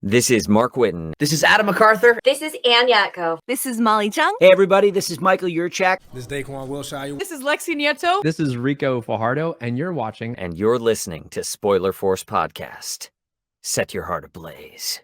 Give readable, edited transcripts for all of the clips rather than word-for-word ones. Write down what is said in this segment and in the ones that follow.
This is Mark Whitten. This is Adam MacArthur. This is Ann Yatko. This is Molly Chung. Hey, everybody, this is Michael Yurchak. This is Daquan Wilshire. This is Lexi Nieto. This is Rico Fajardo, and you're watching. And you're listening to Spoiler Force Podcast. Set your heart ablaze.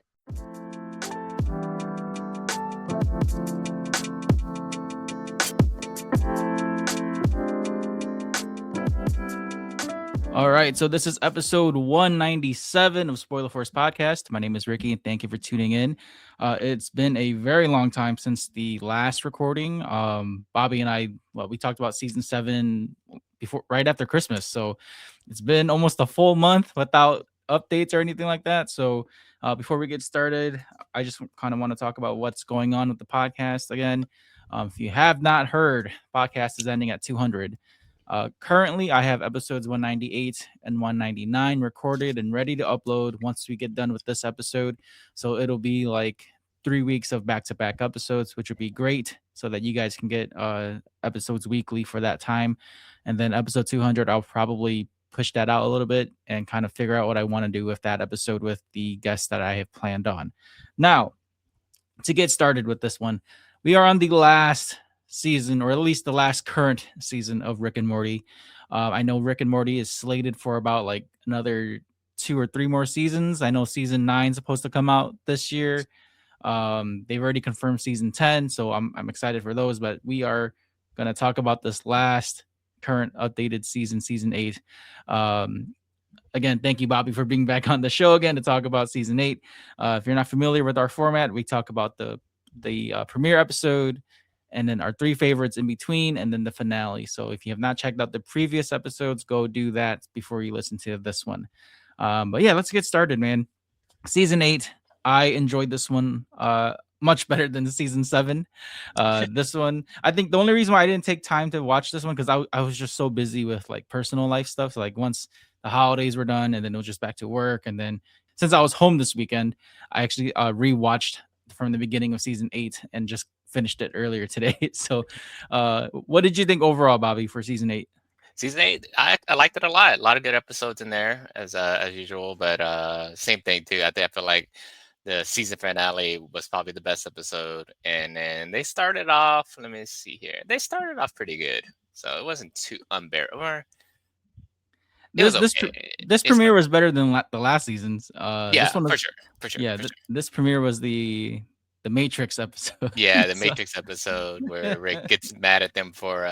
All right, so this is episode 197 of Spoiler Force Podcast. My name is Ricky, and thank you for tuning in. It's been a very long time since the last recording. Bobby and I, we talked about season 7 right after Christmas, so it's been almost a full month without updates or anything like that. So before we get started, I just kind of want to talk about what's going on with the podcast again. If you have not heard, podcast is ending at 200. Currently, I have episodes 198 and 199 recorded and ready to upload once we get done with this episode. So it'll be like 3 weeks of back-to-back episodes, which would be great so that you guys can get episodes weekly for that time. And then episode 200, I'll probably push that out a little bit and kind of figure out what I want to do with that episode with the guests that I have planned on. Now, to get started with this one, we are on the last season, or at least the last current season of Rick and Morty. I know Rick and Morty is slated for about like another 2 or 3 more seasons. I know season 9 is supposed to come out this year. They've already confirmed season 10, so I'm excited for those. But we are going to talk about this last current updated season 8. Again, thank you, Bobby, for being back on the show again to talk about season 8. If you're not familiar with our format, we talk about the premiere episode, and then our 3 favorites in between, and then the finale. So if you have not checked out the previous episodes, go do that before you listen to this one. But yeah, let's get started, man. Season 8, I enjoyed this one much better than season 7. This one, I think the only reason why I didn't take time to watch this one, because I was just so busy with like personal life stuff. So like once the holidays were done, and then it was just back to work. And then since I was home this weekend, I actually rewatched from the beginning of season 8 and just finished it earlier today. So what did you think overall, Bobby, for season 8? Season 8, I liked it a lot. A lot of good episodes in there as usual, but same thing too. I feel like the season finale was probably the best episode, and then they started off, let me see here, they started off pretty good, so it wasn't too unbearable. This premiere was better than the last season's. Yeah, this one was, for sure. Yeah, this premiere was the Matrix episode. Yeah, the Matrix episode where Rick gets mad at them for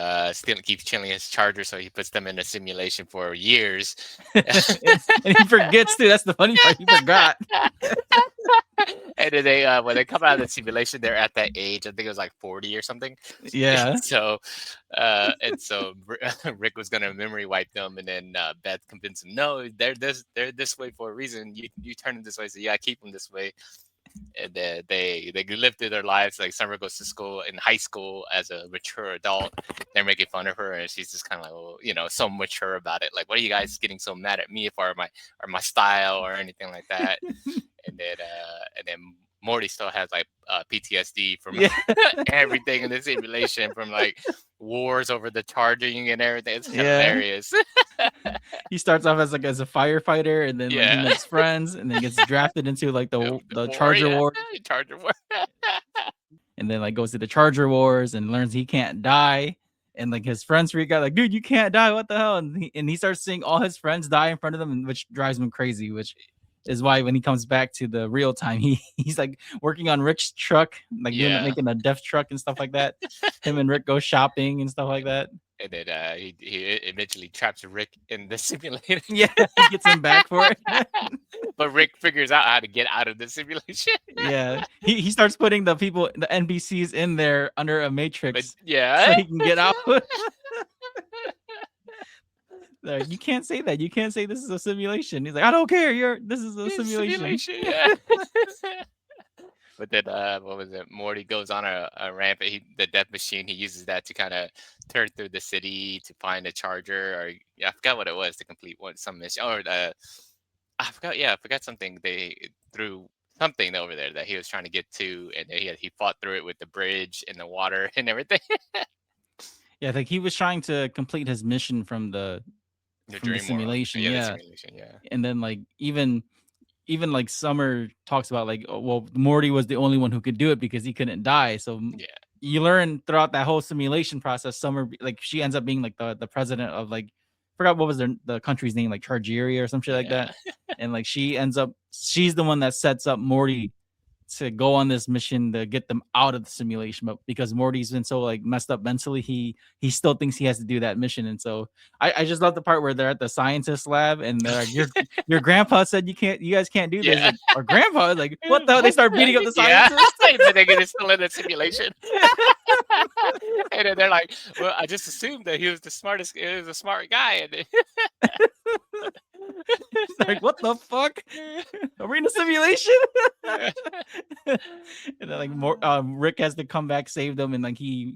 keeps chilling his charger, so he puts them in a simulation for years. and he forgets to. That's the funny part. He forgot. And then they when they come out of the simulation, they're at that age. I think it was like 40 or something. Yeah. And so Rick was gonna memory wipe them, and then Beth convinced him, no, they're this way for a reason. You turn them this way, so yeah, keep them this way. And they live through their lives. Like Summer goes to school in high school as a mature adult. They're making fun of her, and she's just kind of like, well, so mature about it. Like, what are you guys getting so mad at me for my style or anything like that? and then Morty still has like PTSD from everything in the simulation, from like wars over the charging and everything. It's hilarious. He starts off as a firefighter, and then he makes friends, and then gets drafted into like the Charger War. Charger War. And then like goes to the Charger Wars and learns he can't die. And like his friends freak out, like, dude, you can't die. What the hell? And he starts seeing all his friends die in front of them, which drives him crazy, which is why when he comes back to the real time, he's like working on Rick's truck, like making a death truck and stuff like that. Him and Rick go shopping and stuff like that. And then he eventually traps Rick in the simulator. Yeah, he gets him back for it. But Rick figures out how to get out of the simulation. Yeah, he starts putting the NPCs in there under a matrix. But, yeah, so he can get out. You can't say that. You can't say this is a simulation. He's like, I don't care. This is a simulation. Yeah. But then, what was it? Morty goes on a ramp. The death machine, he uses that to kind of turn through the city to find a charger. Or I forgot what it was to complete some mission. Or I forgot. Yeah, I forgot something. They threw something over there that he was trying to get to, and he fought through it with the bridge and the water and everything. Yeah, I think he was trying to complete his mission from the simulation. The simulation, yeah. And then like even even like Summer talks about like, oh, well, Morty was the only one who could do it because he couldn't die. So Yeah. you learn throughout that whole simulation process, Summer, like she ends up being like the president of like, forgot what was the country's name, like Chargeria or some shit like Yeah. that. And like she's the one that sets up Morty to go on this mission to get them out of the simulation, but because Morty's been so like messed up mentally, he still thinks he has to do that mission. And so I just love the part where they're at the scientist lab and they're like, your grandpa said you guys can't do this. Yeah. Like, our grandpa is like, what the hell? They start beating up the Yeah. scientists. But they get still in the simulation. And then they're like, well, I just assumed that he was a smart guy. And then It's like, what the fuck? Are we in a simulation? And then like Rick has to come back, save them, and like he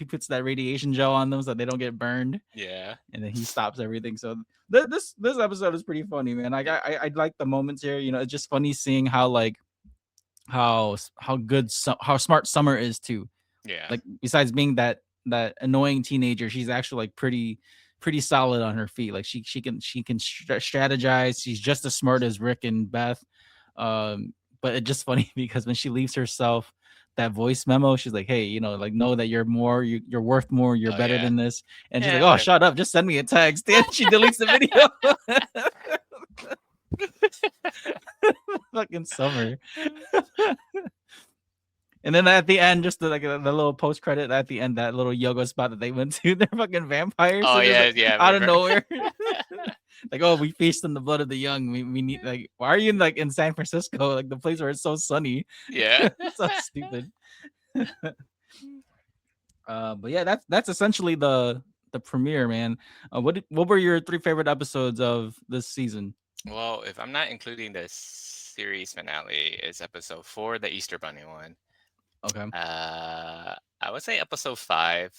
puts that radiation gel on them so they don't get burned. Yeah. And then he stops everything. So this episode is pretty funny, man. Like I like the moments here. You know, it's just funny seeing how like how smart Summer is too. Yeah. Like besides being that annoying teenager, she's actually like pretty solid on her feet. Like she can strategize. She's just as smart as Rick and Beth. But it's just funny because when she leaves herself that voice memo, she's like, hey, you know, like know that you're worth more, you're better than this. And she's Yeah, like, oh, right. shut up, just send me a text. Then she deletes the video. Fucking Summer. And then at the end, just the little post credit at the end, that little yoga spot that they went to, they're fucking vampires. Oh So just, yeah, like, yeah. out of remember. nowhere. Like, oh, we feast on the blood of the young. We need like, why are you in San Francisco, like the place where it's so sunny? Yeah. It's so stupid. But yeah, that's essentially the premiere, man. What were your 3 favorite episodes of this season? Well, if I'm not including the series finale, it's episode 4, the Easter Bunny one. Okay. I would say episode 5,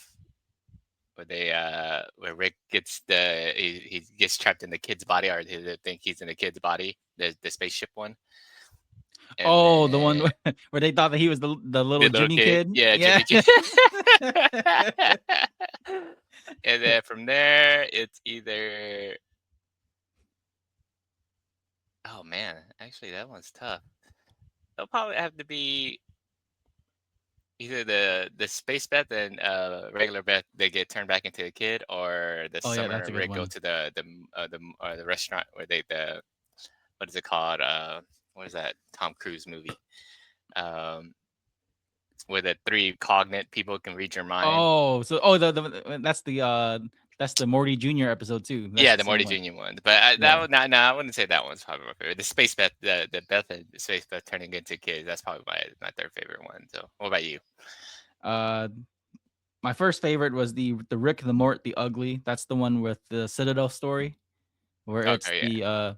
where Rick gets he gets trapped in the kid's body, or they think he's in the kid's body, the spaceship one. And Oh, the then one where they thought that he was the little Jimmy kid. Yeah, Jimmy kid. And then from there, it's either. Oh man, actually, that one's tough. It'll probably have to be either the space Beth and regular Beth, they get turned back into a kid, or the Oh, yeah, Summer that's a and good Rick go one. to the restaurant where what is it called? What is that Tom Cruise movie? Where the 3 cognate people can read your mind. Oh, so that's the Morty Jr. episode too. That's Yeah, the the Morty same one. Jr. one. But Yeah. I wouldn't say that one's probably my favorite. The space Beth, the Beth and the space Beth turning into kids. That's probably my 3rd favorite one. So, what about you? My first favorite was the Rick, the Mort, the Ugly. That's the one with the Citadel story, where it's Okay, yeah.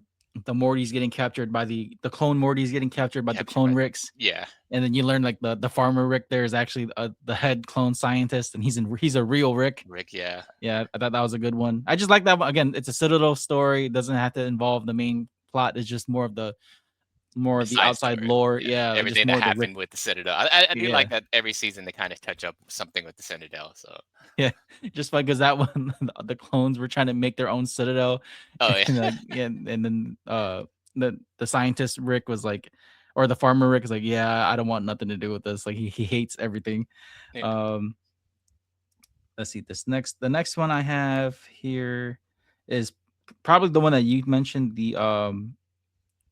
the Morty's getting captured by the clone Morty's getting captured by the Captured clone by- Ricks, Yeah. and then you learn like the farmer Rick there is actually the head clone scientist, and he's a real Rick. Rick, yeah. Yeah, I thought that was a good one. I just like that one. Again, it's a Citadel story. It doesn't have to involve the main plot. It's just more of the side outside story. lore. Yeah, just Everything more that of the Rick. happened with the Citadel. I do Yeah. like that every season they kind of touch up something with the Citadel. So, Just because that one, the clones were trying to make their own Citadel. oh yeah. And, and then the scientist Rick was like, or the farmer Rick is like, yeah, I don't want nothing to do with this. Like he hates everything. Yeah. Let's see the next one I have here is probably the one that you mentioned,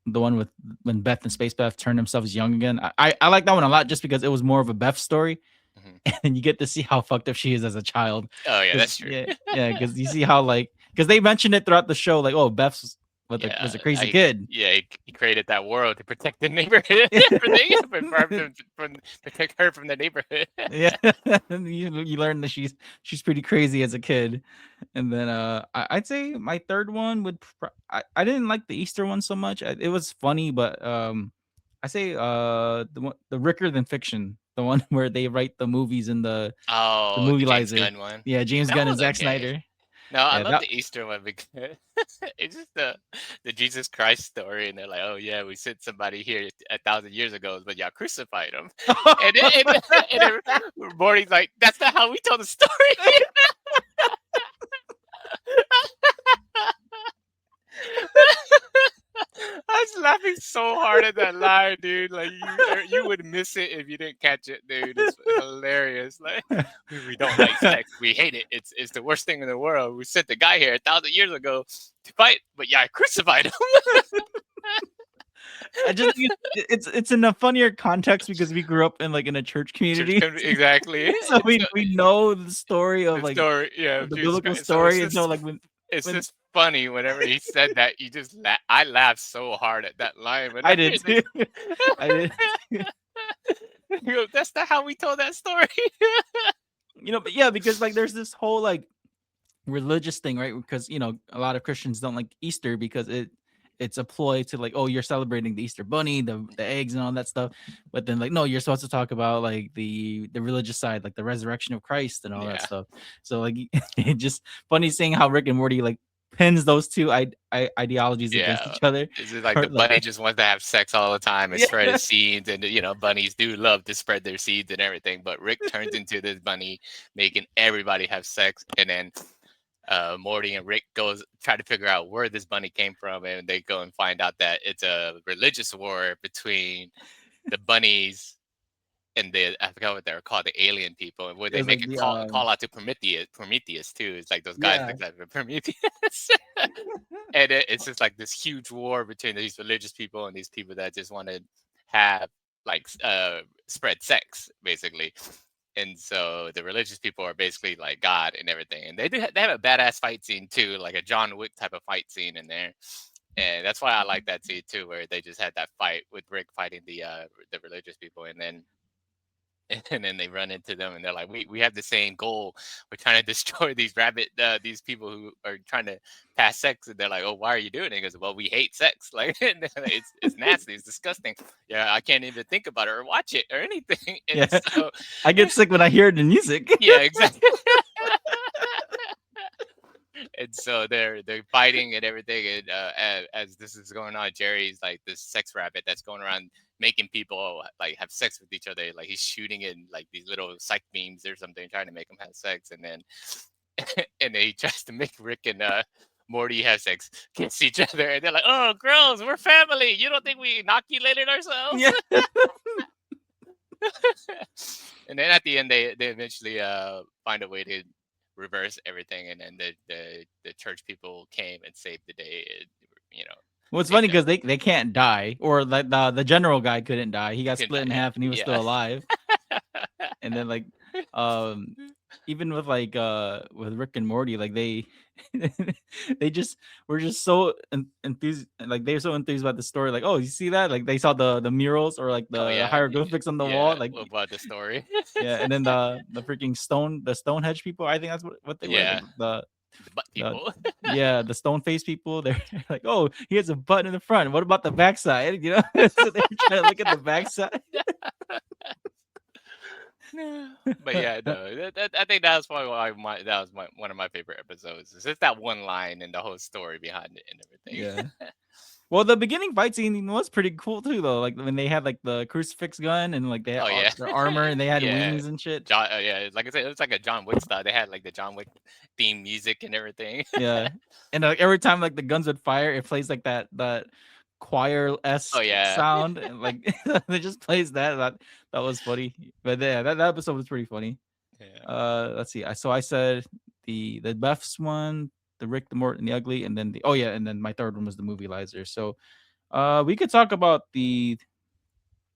the one with when Beth and Space Beth turned themselves young again. I like that one a lot just because it was more of a Beth story. Mhm. And you get to see how fucked up she is as a child. Oh yeah, that's true. Yeah, because you see how because they mentioned it throughout the show, like, oh, Beth's was a crazy kid. Yeah, he created that world to protect the neighborhood, from protect her from the neighborhood. Yeah, you learn that she's pretty crazy as a kid, and then I'd say my third one would I didn't like the Easter one so much. It was funny, but I say the Ricker Than Fiction, the one where they write the movies in the movie The James lizer. Gunn one. Yeah, James That Gunn and one's Zack okay. Snyder. No, I Yeah, love the Easter one because it's just the Jesus Christ story, and they're like, "Oh yeah, we sent somebody here 1,000 years ago, but y'all crucified him." And then Morty's like, "That's not how we tell the story." I was laughing so hard at that line, dude. Like you would miss it if you didn't catch it, dude. It's hilarious. Like we don't like sex, we hate it. It's the worst thing in the world. We sent the guy here 1,000 years ago to fight, but yeah, I crucified him. I just think it's in a funnier context because we grew up in like in a church community, Exactly. so we know the story of The like story, yeah, the Jesus biblical Christ. So story, and so like it's when just funny whenever he said that. You just I laughed so hard at that line. I did too. I did. You go, that's not how we told that story. But yeah, because like there's this whole like religious thing, right? Because a lot of Christians don't like Easter because it's a ploy to like, oh, you're celebrating the Easter bunny, the eggs and all that stuff. But then like, no, you're supposed to talk about like the religious side, like the resurrection of Christ and all that stuff. So like it just funny seeing how Rick and Morty like pins those two ideologies against each other. Is it like the bunny just wants to have sex all the time and spread his seeds, and bunnies do love to spread their seeds and everything, but Rick turns into this bunny making everybody have sex, and then Morty and Rick try to figure out where this bunny came from, and they go and find out that it's a religious war between the bunnies and I forgot what they're called, the alien people, and where they make a call out to Prometheus too. It's like those guys like Prometheus. And it's just like this huge war between these religious people and these people that just want to have like spread sex, basically. And so the religious people are basically like God and everything, and they have a badass fight scene too, like a John Wick type of fight scene in there. And that's why I like that scene too, where they just had that fight with Rick fighting the religious people, and then they run into them, and they're like, we have the same goal. We're trying to destroy these these people who are trying to pass sex. And they're like, oh, why are you doing it? Because, well, we hate sex. Like, it's nasty. It's disgusting. Yeah, I can't even think about it or watch it or anything. And so, I get sick when I hear the music. Yeah, exactly. And so they're fighting and everything, and as this is going on, Jerry's like this sex rabbit that's going around making people like have sex with each other. Like he's shooting in like these little psych beams or something, trying to make them have sex, and then and then he tries to make Rick and Morty have sex, kiss each other, and they're like, "Oh, girls, we're family. You don't think we inoculated ourselves?" Yeah. And then at the end, they eventually find a way to reverse everything, and then the church people came and saved the day. Well, it's funny because they can't die, or like the general guy couldn't die. He got split in half and he was still alive. And then like even with like with Rick and Morty, like they just were just so enthused, like they're so enthused about the story. Like, oh, you see that? Like they saw the murals or like the hieroglyphics on the wall, like about the story. And then the freaking Stonehenge people, I think that's what they were. The butt people. The stone face people. They're like, oh, he has a butt in the front. What about the backside? So they're trying to look at the backside. But yeah, no, I think that was probably one of my favorite episodes. It's just that one line and the whole story behind it and everything. Yeah. Well, the beginning fight scene was pretty cool too, though. Like when they had like the crucifix gun and like they had their armor and they had wings and shit. Like I said, it was like a John Wick style. They had like the John Wick theme music and everything. Yeah, and like every time like the guns would fire, it plays like that choir-esque sound, and like it just plays that. That was funny. But yeah, that episode was pretty funny. Yeah. Let's see. I said the Beth's one, the Rick, the Mort, and the Ugly, and then and then my third one was the Movie Lizer. So we could talk about we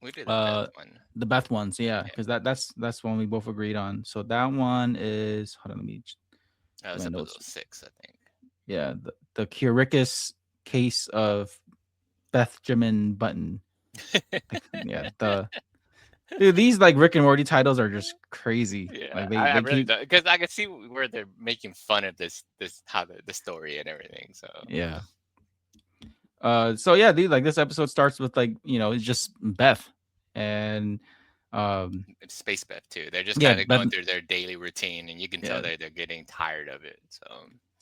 did the Beth one. The Beth ones, because that's one we both agreed on. So that one is, hold on, let me that was episode 6, I think. Yeah, the Curicus case of Beth Jimin Button. Dude, these like Rick and Morty titles are just crazy. Yeah, like I really do, because I can see where they're making fun of this how the story and everything. So yeah. Dude, like this episode starts with like it's just Beth and Space Beth too. They're just kind of going through their daily routine, and you can tell they're getting tired of it. So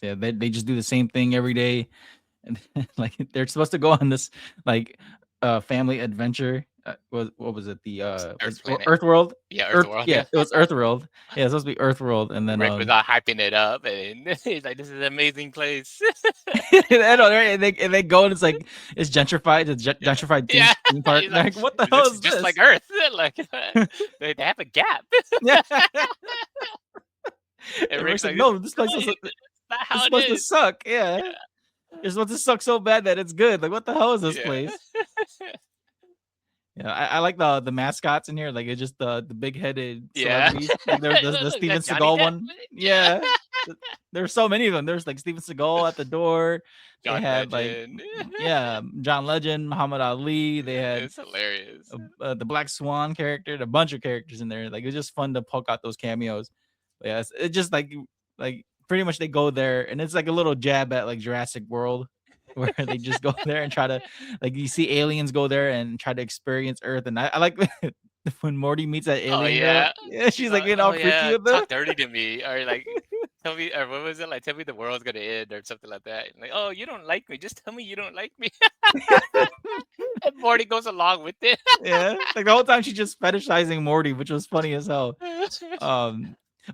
yeah, they just do the same thing every day, and like they're supposed to go on this like family adventure what was it? The Earth planet. Earthworld. Yeah, Earthworld. Yeah, it was Earthworld. Yeah, it's supposed to be Earthworld, and then Rick was all hyping it up, and he's like, "This is an amazing place." I know, right? And they go and it's like it's gentrified, it's gentrified theme park. He's They're like, what the hell "This is is just this? like Earth." Like they have a gap. Yeah. And And Rick's Rick's like, like, no, this place "No, is it's not it's how it supposed to is." suck. Yeah. Yeah. It's supposed to suck so bad that it's good. Like, what the hell is this Yeah. place? Yeah, I like the mascots in here. Like it's just the big headed Yeah. celebrities. Like there's the Look, Steven that's Johnny Seagal Depp. one. Yeah. There's so many of them. There's like Steven Seagal at the door. They John had like Legend. yeah, John Legend, Muhammad Ali. They had It's hilarious. the Black Swan character, a bunch of characters in there. Like it's just fun to poke out those cameos. But yeah, it's just like pretty much they go there and it's like a little jab at like Jurassic World where they just go there and try to like you see aliens go there and try to experience Earth. And I like when Morty meets that Oh alien yeah. girl. Yeah, she's like being all freaky with them. Talk dirty to me, or like tell me, or what was it like? Tell me the world's gonna end, or something like that. Like, oh, you don't like me. Just tell me you don't like me. And Morty goes along with it. Yeah, like the whole time she's just fetishizing Morty, which was funny as hell.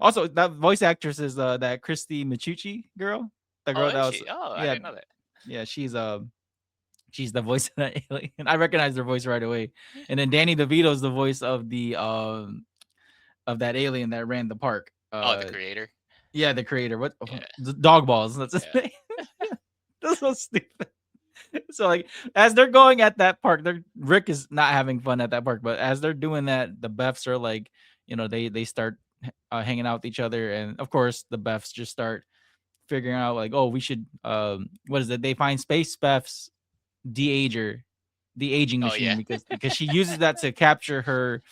Also that voice actress is that Christy Michucci girl. The girl Oh, that is was she? Oh, I yeah, didn't know that. yeah, she's the voice of that alien. I recognized her voice right away. And then Danny DeVito's the voice of the of that alien that ran the park. Oh, the creator. Yeah, the creator. What Yeah. the dog balls? That's his Yeah. name. That's so stupid. So like as they're going at that park, Rick is not having fun at that park, but as they're doing that, the Beths are like, they start hanging out with each other, and of course the Beths just start figuring out like, oh, we should what is it? They find Space Beth's de-aging Oh, machine yeah. because she uses that to capture her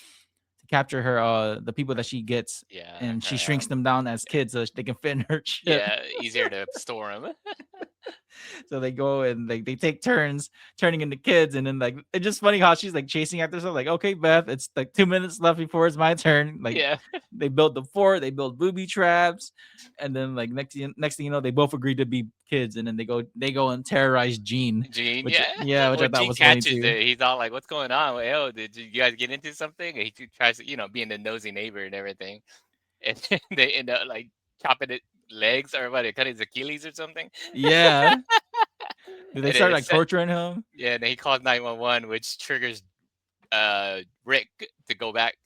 the people that she gets, Yeah. and she her, shrinks them down as kids so they can fit in her ship. Yeah, easier to store them. So they go and they take turns turning into kids, and then like it's just funny how she's like chasing after something like, okay, Beth, it's like 2 minutes left before it's my turn. Like Yeah. they build the fort, they build booby traps, and then like next thing you know, they both agree to be kids, and then they go and terrorize Gene. Gene, Which- yeah. yeah, which I When thought Gene was funny catches too. it, he's all like, "What's going on? Like, oh, did you guys get into something?" And he tries to, being the nosy neighbor and everything. And then they end up like chopping it legs, or what? They cut his Achilles or something. Yeah. They And start it like said- torturing him. Yeah, and then he calls 911, which triggers Rick to go back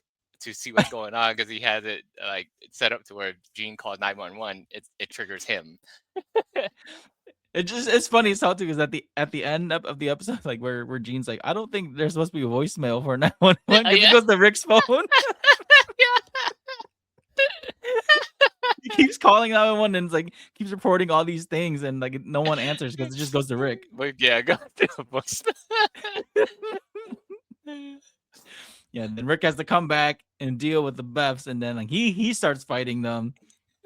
to see what's going on, because he has it like set up to where Gene calls 911. It triggers him. It's funny as hell too, because at the end of the episode, like where Gene's like, I don't think there's supposed to be a voicemail for 911 because Yeah. it goes to Rick's phone. He keeps calling 911 and it's like keeps reporting all these things, and like no one answers because it just goes to Rick. But yeah, go to the voice. Yeah, then Rick has to come back and deal with the Beths, and then like he starts fighting them,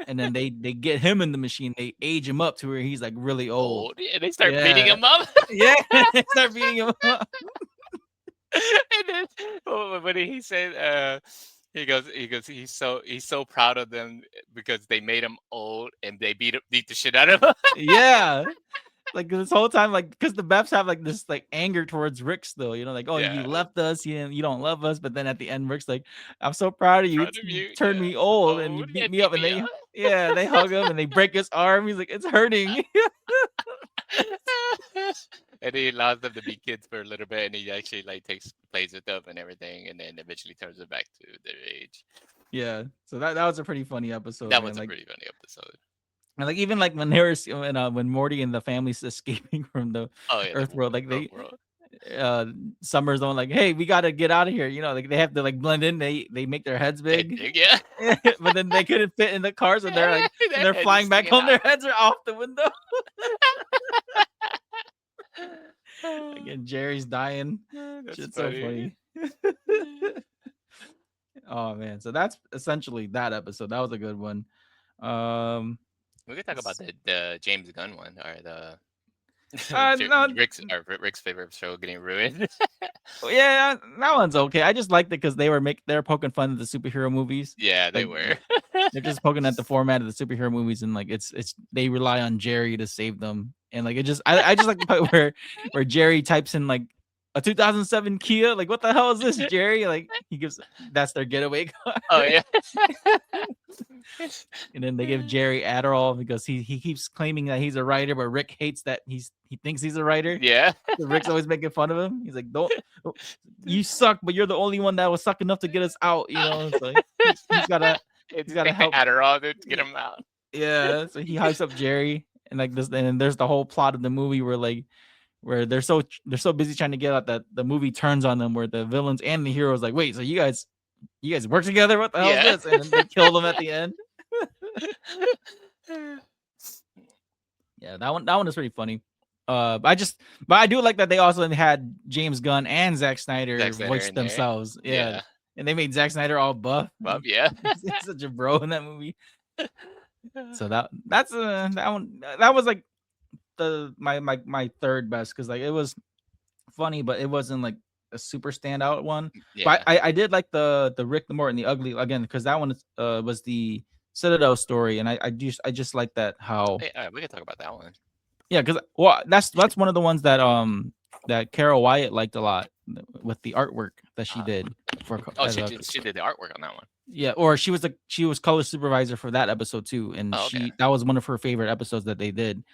and then they get him in the machine. They age him up to where he's like really old. Old. And they start beating Yeah. him up. Yeah, they start beating him up. And then when he said, he goes, he's so proud of them because they made him old and they beat the shit out of him. Yeah. Like this whole time, like because the Beths have like this like anger towards Rick still, like, oh, Yeah. you left us, you don't love us, but then at the end, Rick's like, I'm so proud of you. Proud of You you, turned yeah. me old and you Old beat and me up, and they they hug him and they break his arm. He's like, it's hurting. And he allows them to be kids for a little bit, and he actually like plays with them and everything, and then eventually turns it back to their age. Yeah. So that was a pretty funny episode. That man. was a like, pretty funny episode. and like even like when they were when Morty and the family's escaping from the Oh yeah, Earth world, like Earth world. Summer's on like, hey, we gotta get out of here. Like they have to like blend in. They make their heads big. Yeah. But then they couldn't fit in the cars, and they're like, Their and they're heads flying are back sticking home. Their out. heads are off the window. Again, Jerry's dying. That's Shit's so funny. Oh man, so that's essentially that episode. That was a good one. We could talk about the James Gunn one, or the no. Rick's favorite show getting ruined. Yeah, that one's okay. I just liked it because they're poking fun at the superhero movies. Yeah, they Like, were. They're just poking at the format of the superhero movies, and like it's they rely on Jerry to save them, and like I just like the part where Jerry types in like a 2007 Kia. Like, what the hell is this, Jerry? Like, that's their getaway car. Oh yeah. And then they give Jerry Adderall because he keeps claiming that he's a writer, but Rick hates that he thinks he's a writer. Yeah. So Rick's always making fun of him. He's like, "Don't you suck, but you're the only one that was suck enough to get us out." You know, so he's gotta help. Adderall to get him out. Yeah, so he hypes up Jerry, and like this, and then there's the whole plot of the movie where they're so busy trying to get out that the movie turns on them, where the villains and the heroes like, wait, so you guys work together? What the hell is this? And then they kill them at the end. Yeah, that one is pretty funny. But I do like that they also had James Gunn and Zack Snyder voice themselves. Yeah. And they made Zack Snyder all buff. Yeah. He's such a bro in that movie. So that was like my third best, because like it was funny, but it wasn't like a super standout one. Yeah. But I did like the Rick, the Morty, and the Ugly again, because that one was the Citadel story, and I just like that how we can talk about that one. Yeah, because that's one of the ones that that Carol Wyatt liked a lot with the artwork that she did for. She did the artwork on that one. Yeah, or she was color supervisor for that episode too, and that was one of her favorite episodes that they did.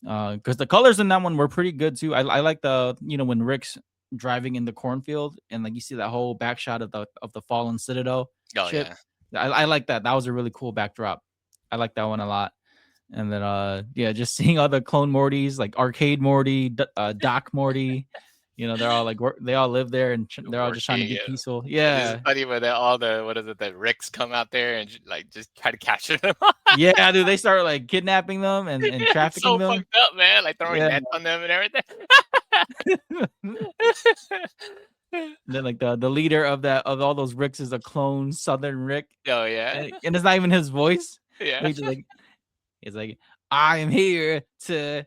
Because the colors in that one were pretty good too. I like the when Rick's driving in the cornfield and like you see that whole back shot of the fallen Citadel ship. I like that. That was a really cool backdrop. I like that one a lot. And then just seeing all the clone Mortys, like Arcade Morty, Doc Morty, they're all like they all live there and they're all just trying to be peaceful. Yeah, it's funny when all the Ricks come out there and like just try to capture them. Yeah, dude, they start like kidnapping them and trafficking them. So fucked up, man! Like throwing nets on them and everything. Then like the leader of all those Ricks is a clone Southern Rick. Oh yeah, and it's not even his voice. Yeah, he's like, I am here to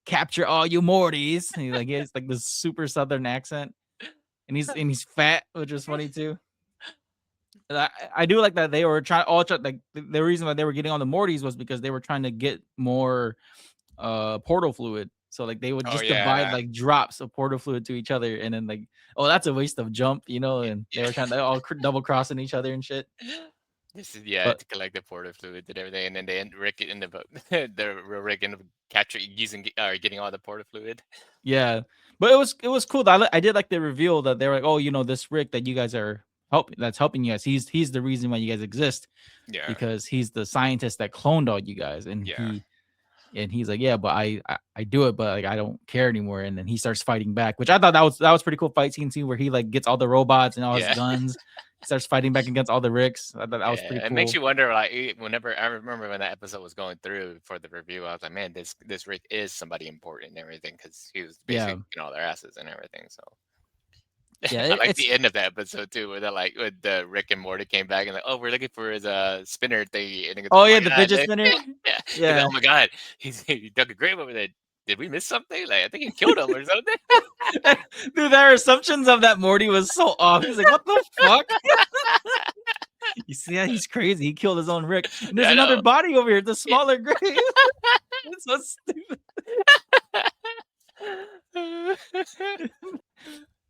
capture all you Mortys. And he has like this super Southern accent, and he's fat, which is funny too. And I do like that they were like the reason why they were getting on the Mortys was because they were trying to get more portal fluid. So like they would just divide like drops of portal fluid to each other, and then like, oh, that's a waste of jump, and they were trying to all double crossing each other and shit. This is to collect the portal fluid and everything, and then Rick in the real Rick end up getting all the portal fluid. Yeah, but it was cool. I did like the reveal that they were like, oh, this Rick that you guys are helping you guys. He's the reason why you guys exist. Yeah, because he's the scientist that cloned all you guys, and he's like, yeah, but I do it, but like I don't care anymore. And then he starts fighting back, which I thought that was pretty cool fight scene too, where he like gets all the robots and all his guns. Starts fighting back against all the Ricks. I thought that was pretty cool. It makes you wonder, like, whenever I remember when that episode was going through for the review, I was like, man, this Rick is somebody important and everything, because he was basically kicking all their asses and everything. So I like the end of that episode too, where they're like, when the Rick and Morty came back and like, oh, we're looking for his spinner thingy. And the fidget spinner. Yeah. Like, oh my god, he dug a grave over there. Did we miss something? Like, I think he killed him or something. Dude, their assumptions of that Morty was so off. He's like, what the fuck? You see how he's crazy. He killed his own Rick. And there's another body over here, the smaller grave. It's so stupid.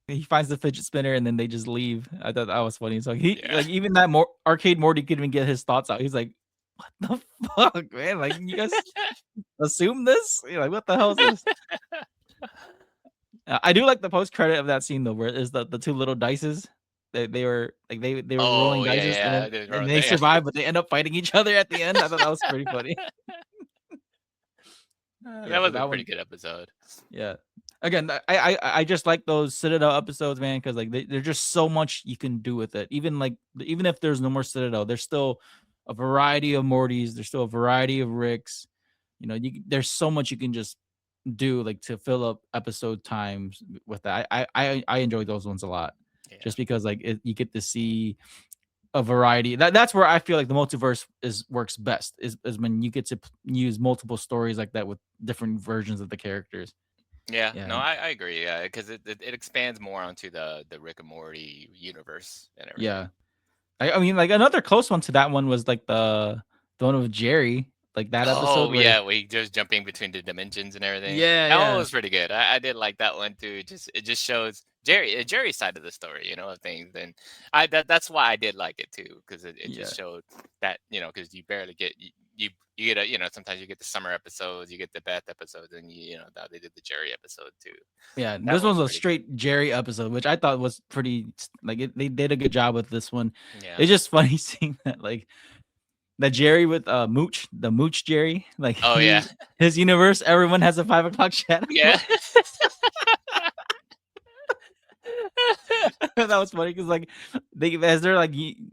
He finds the fidget spinner and then they just leave. I thought that was funny. So like even that Arcade Morty couldn't even get his thoughts out. He's like, what the fuck, man? Like, you guys assume this? You're like, what the hell is this? I do like the post credit of that scene though, where is the two little dices. They were rolling dices, and they survive, but they end up fighting each other at the end. I thought that was pretty funny. That was a pretty good episode. Yeah. Again, I just like those Citadel episodes, man, because like there's just so much you can do with it. Even if there's no more Citadel, there's still a variety of Mortys. There's still a variety of Ricks. There's so much you can just do, like, to fill up episode times with that. I enjoy those ones a lot, just because like you get to see a variety. That's where I feel like the multiverse works best is when you get to use multiple stories like that with different versions of the characters. Yeah. No, I agree. Yeah, because it expands more onto the Rick and Morty universe and everything. Yeah. I mean, like another close one to that one was like the one with Jerry, like that episode Oh where yeah, we just jumping between the dimensions and everything. yeah, That one yeah, was pretty good. I did like that one too. It just shows Jerry's side of the story, of things. And that's why I did like it too, because it yeah, just showed that because you barely get you get a sometimes you get the summer episodes, you get the Beth episodes, and now they did the Jerry episode too. yeah. That This one one's was a pretty good. straight Jerry episode, which I thought was pretty they did a good job with this one. Yeah. It's just funny seeing that the Jerry with the Mooch Jerry, like Oh yeah. his universe, everyone has a 5 o'clock shadow. Yeah. That was funny because they as they're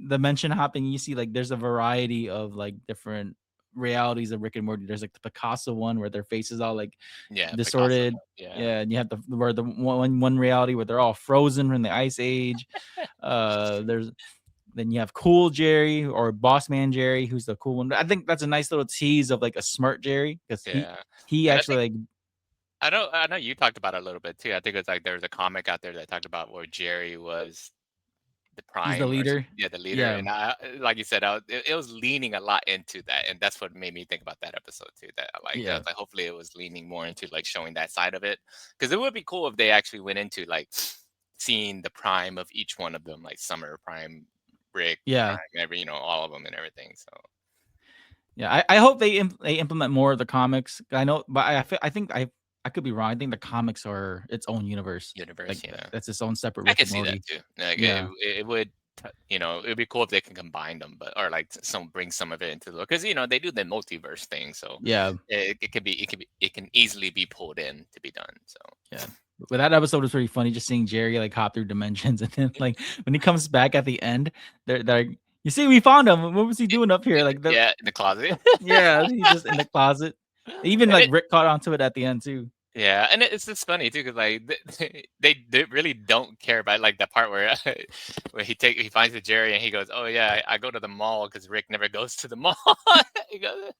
dimension hopping, you see there's a variety of different realities of Rick and Morty. There's the Picasso one where their face is all Yeah. Picasso. distorted. Yeah. Yeah, and you have the one reality where they're all frozen from the ice age. There's Then you have Cool Jerry or Boss Man Jerry, who's the cool one. I think that's a nice little tease of a smart Jerry because Yeah. he And actually I know you talked about it a little bit too. I think it's there was a comic out there that talked about where Jerry was the he's the prime leader. yeah, the leader. Yeah, And like you said, it was leaning a lot into that, and that's what made me think about that episode too. That I yeah. was hopefully it was leaning more into showing that side of it, because it would be cool if they actually went into seeing the prime of each one of them, like Summer Prime, Rick, Yeah. Prime, all of them and everything. So Yeah, I hope they implement more of the comics. I know, but I think I could be wrong. I think the comics are its own universe. universe, yeah. That's its own separate I Rick can and see Morty. that too. Like Yeah. it would, it'd be cool if they can combine them, but or bring some of it into the because they do the multiverse thing, so Yeah. it can easily be pulled in to be done. So Yeah. But that episode was pretty funny, just seeing Jerry hop through dimensions, and then when he comes back at the end, they're like, "You see, we found him. What was he doing up here?" yeah, in the closet. Yeah, he's just in the closet. Even And Rick caught onto it at the end too. yeah, and it's just funny too, because they really don't care about the part where where he finds the Jerry and he goes, "Oh yeah, I go to the mall because Rick never goes to the mall." he goes,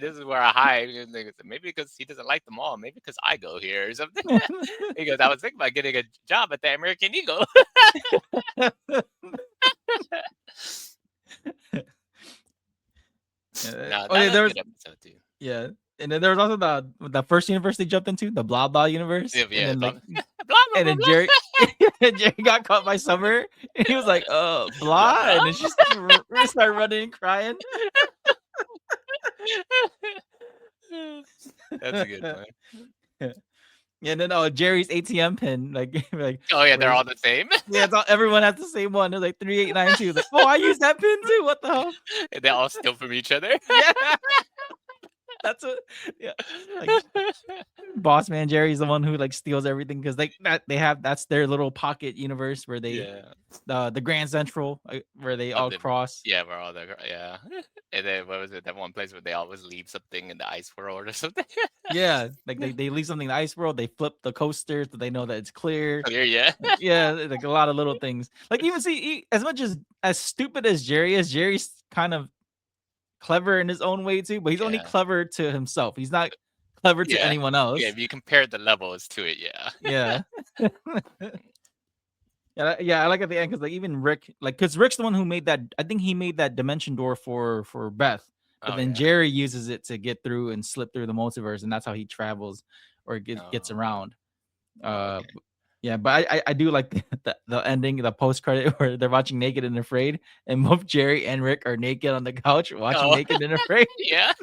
this is where I hide." And they go, maybe because he doesn't like the mall, maybe because I go here or something. He goes, "I was thinking about getting a job at the American Eagle." No, that Oh yeah, was there a was good episode too. yeah, and then there was also the first universe they jumped into, the Blah Blah universe, Yeah, yeah, and then blah, blah, and blah, then blah. Jerry got caught by Summer, and he was like, Blah, blah," blah. and then she started running and crying. That's a good one. Yeah, and then Jerry's ATM pin, Oh yeah, they're where- all the same. yeah, everyone has the same one. It's 3892. Like, oh, I use that pin too. What the hell? They all steal from each other. Yeah, that's what. Yeah, Boss Man Jerry's the one who steals everything because that's their little pocket universe where they Yeah. the Grand Central where they all the- cross. Yeah, we're all there. Yeah. And then what was it? That one place where they always leave something in the ice world or something. Yeah, they leave something in the ice world. They flip the coaster so they know that it's clear. Clear, yeah. Yeah, a lot of little things. Even as much as stupid as Jerry is, Jerry's kind of clever in his own way too, but he's only Yeah. clever to himself. He's not clever to Yeah. anyone else. Yeah, if you compare the levels to it, yeah. Yeah. Yeah, I like at the end because even Rick, because Rick's the one who made that. I think he made that dimension door for Beth, but Oh, then yeah. Jerry uses it to get through and slip through the multiverse, and that's how he travels or gets Oh. around. Okay. Yeah, but I do like the ending, the post credit where they're watching Naked and Afraid, and both Jerry and Rick are naked on the couch watching Oh. Naked and Afraid. Yeah.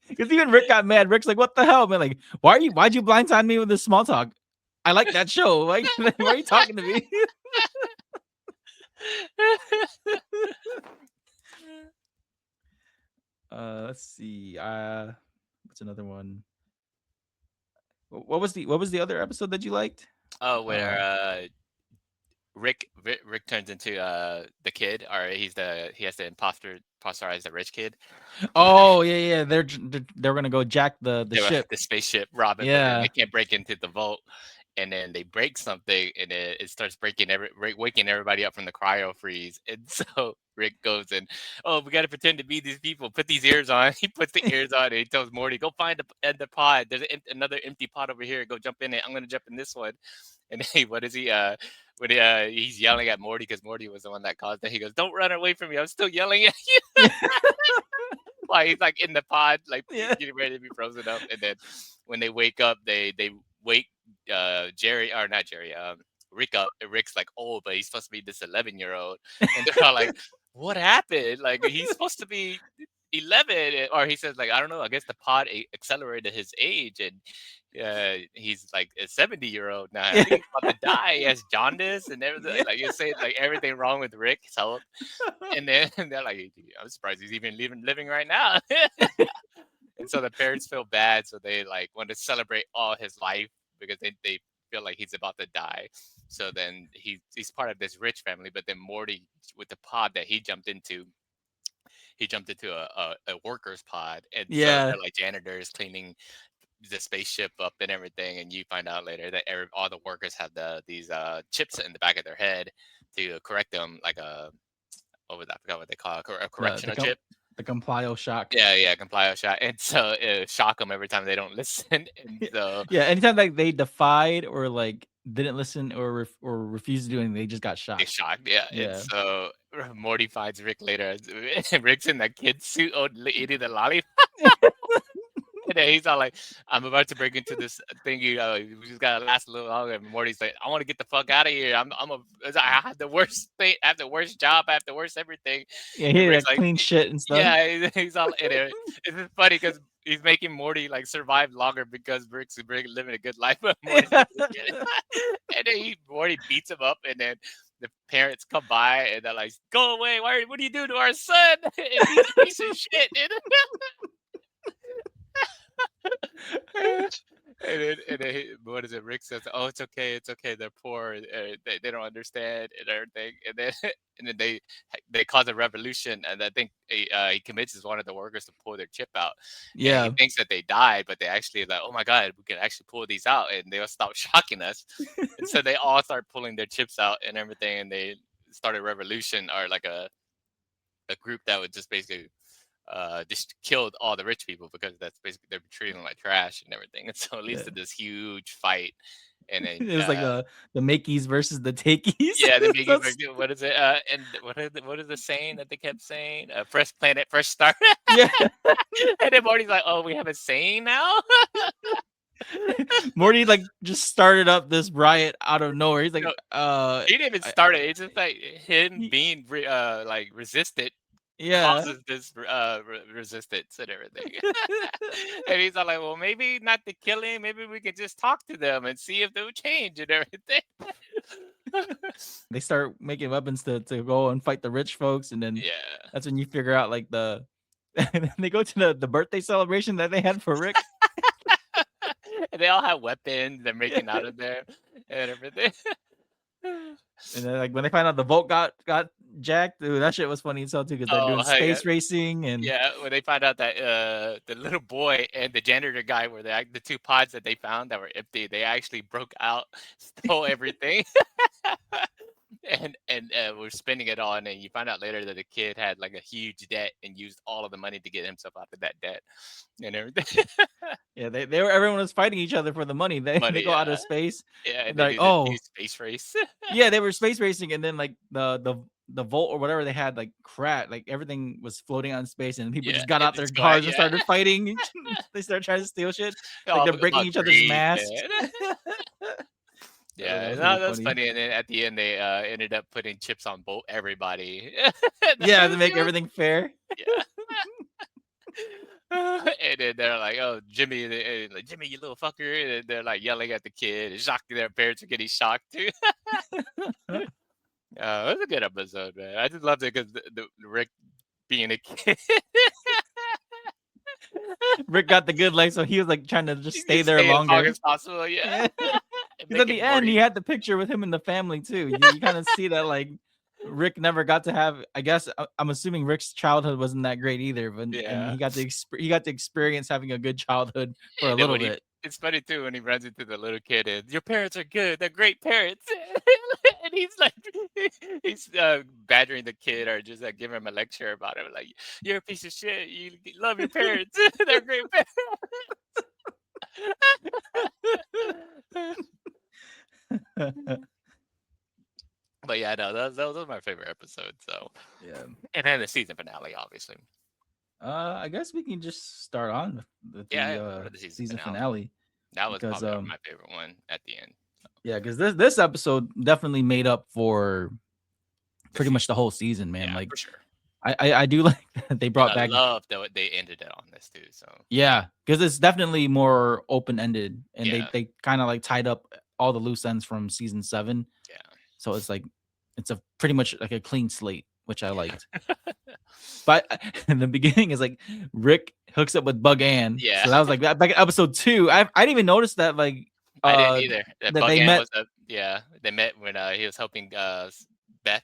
Because even Rick got mad. Rick's like, "What the hell, man? Why'd you blindside me with this small talk? I like that show. Like, why are you talking to me?" Let's see. What's another one? What was the other episode that you liked? Oh, where Rick turns into the kid, or he has to imposterize the rich kid. Oh yeah. They're gonna go jack the ship. The spaceship, Robin. Yeah. They can't break into the vault, and then they break something, and it starts waking everybody up from the cryo freeze. And so Rick goes and, "Oh, we got to pretend to be these people. Put these ears on." He puts the ears on, and he tells Morty, "Go find the pod. There's another empty pod over here. Go jump in it. I'm gonna jump in this one." And he, what is he? When he's yelling at Morty because Morty was the one that caused it. He goes, "Don't run away from me! I'm still yelling at you." While he's like in the pod, like Yeah. getting ready to be frozen up. And then when they wake up, they wake Jerry, or not Jerry, Rick up. And Rick's like, "Oh, but he's supposed to be this 11-year-old," and they're all like, "What happened? Like he's supposed to be 11," or he says like, "I don't know. I guess the pod accelerated his age, and he's like a 70-year-old now. I think he's about to die. He has jaundice and everything. Yeah. Like you say, like everything wrong with Rick's health." And then they're like, "I'm surprised he's even living right now." And so the parents feel bad, so they like want to celebrate all his life because they feel like he's about to die. So then he's part of this rich family, but then Morty, with the pod that he jumped into a workers pod, and so Yeah. they're like janitors cleaning the spaceship up and everything. And you find out later that all the workers have these chips in the back of their head to correct them, like a, what was that? I forgot what they call it, a correctional chip. The Complio shock. Yeah, Complio shot. And so it shock them every time they don't listen. And so Yeah, anytime like they defied or like didn't listen or refused to do anything, they just got they shocked. shocked. Yeah. And Yeah. so Morty finds Rick later. Rick's in that kid suit, eating the lollipop. And then he's all like, "I'm about to break into this thing. We just gotta last a little longer." And Morty's like, "I want to get the fuck out of here. I have the worst thing. I have the worst job. I have the worst everything." Yeah, And he Rick's like like, clean shit and stuff. "Yeah." He's all in it. It's just funny because he's making Morty like survive longer because Rick's living a good life, but Morty's and then Morty beats him up, and then the parents come by and they're like, "Go away! What do you do to our son?" And he's a piece of shit, dude. What is it? Rick says, "Oh, it's okay, it's okay. They're poor. They don't understand and everything." And then and then they cause a revolution, and I think he convinces one of the workers to pull their chip out. And Yeah. he thinks that they died, but they actually like, "Oh my god, we can actually pull these out, and they'll stop shocking us." And so they all start pulling their chips out and everything, and they start a revolution, or like a group that would just basically just killed all the rich people, because that's basically they're treating them like trash and everything. And so it leads Yeah. to this huge fight. And then It was like the Makeys versus the Takeys. yeah, the big, That's- what is it? And what is the saying that they kept saying? Fresh planet, fresh start. yeah. And then Marty's like, "Oh, we have a saying now." Morty like just started up this riot out of nowhere. He's like, He didn't even start it. It's just like him He- being like resistant yeah. causes this resistance and everything. And he's all like, "Well, maybe not to kill him. Maybe we could just talk to them and see if they'll change and everything." They start making weapons to go and fight the rich folks, and then Yeah. that's when you figure out like the and then they go to the birthday celebration that they had for Rick. And they all have weapons. They're making out of there and everything. And then like when they find out the Volt got jacked, dude, that shit was funny as hell too, because they're Oh, doing hell yeah. space racing and Yeah, when they found out that the little boy and the janitor guy were the two pods that they found that were empty, they actually broke out, stole everything, and were spending it all. And then you find out later that the kid had like a huge debt and used all of the money to get himself out of that debt and everything. yeah, they were everyone was fighting each other for the money. They Money, go out yeah. of space. Yeah, and They're they like, do the "Oh." new space race. Yeah, they were space racing, and then like the Volt or whatever they had like crap, like everything was floating out in space, and people Yeah, just got it out their just go cars out, and yeah. started fighting. They started trying to steal shit. Like All they're breaking about each other's greed, masks. man. Yeah, that was no, really that's funny. funny. And then at the end, they ended up putting chips on both everybody. Yeah, to make everything fair. Yeah. And then they're like, "Oh, Jimmy, like, Jimmy, you little fucker!" And they're like yelling at the kid, and shocking their parents are getting shocked too. It was a good episode, man. I just loved it because the Rick being a kid. Rick got the good life, so he was like trying to just He stay can there stay as long longer. as possible. Yeah. And Because at making the end, he Morty- had the picture with him and the family too. You kind of see that like Rick never got to have. I guess I'm assuming Rick's childhood wasn't that great either, but and Yeah. he got to experience having a good childhood for a And then little when bit. it's funny too when he runs into the little kid and, "Your parents are good. They're great parents." And he's like, he's badgering the kid or just like giving him a lecture about it. Like, "You're a piece of shit. You love your parents. They're great parents." But yeah, no, those are my favorite episodes. So, Yeah. and then the season finale, obviously. I guess we can just start on with Yeah, the yeah, we'll go to the season season finale. finale That was because probably my favorite one at the end. yeah, because this episode definitely made up for pretty much the whole season, man. Yeah, Like for sure. I do like that they And brought I back love that they ended it on this too. So yeah, because it's definitely more open ended, and yeah, they kind of like tied up all the loose ends from season 7. yeah. So it's like it's a pretty much like a clean slate, which I liked. But in the beginning is like Rick hooks up with Bug Ann. Yeah. So that was like back in episode 2. I didn't even notice that like I didn't either. That that Bug they Ann met. was a yeah. They met when he was helping Beth.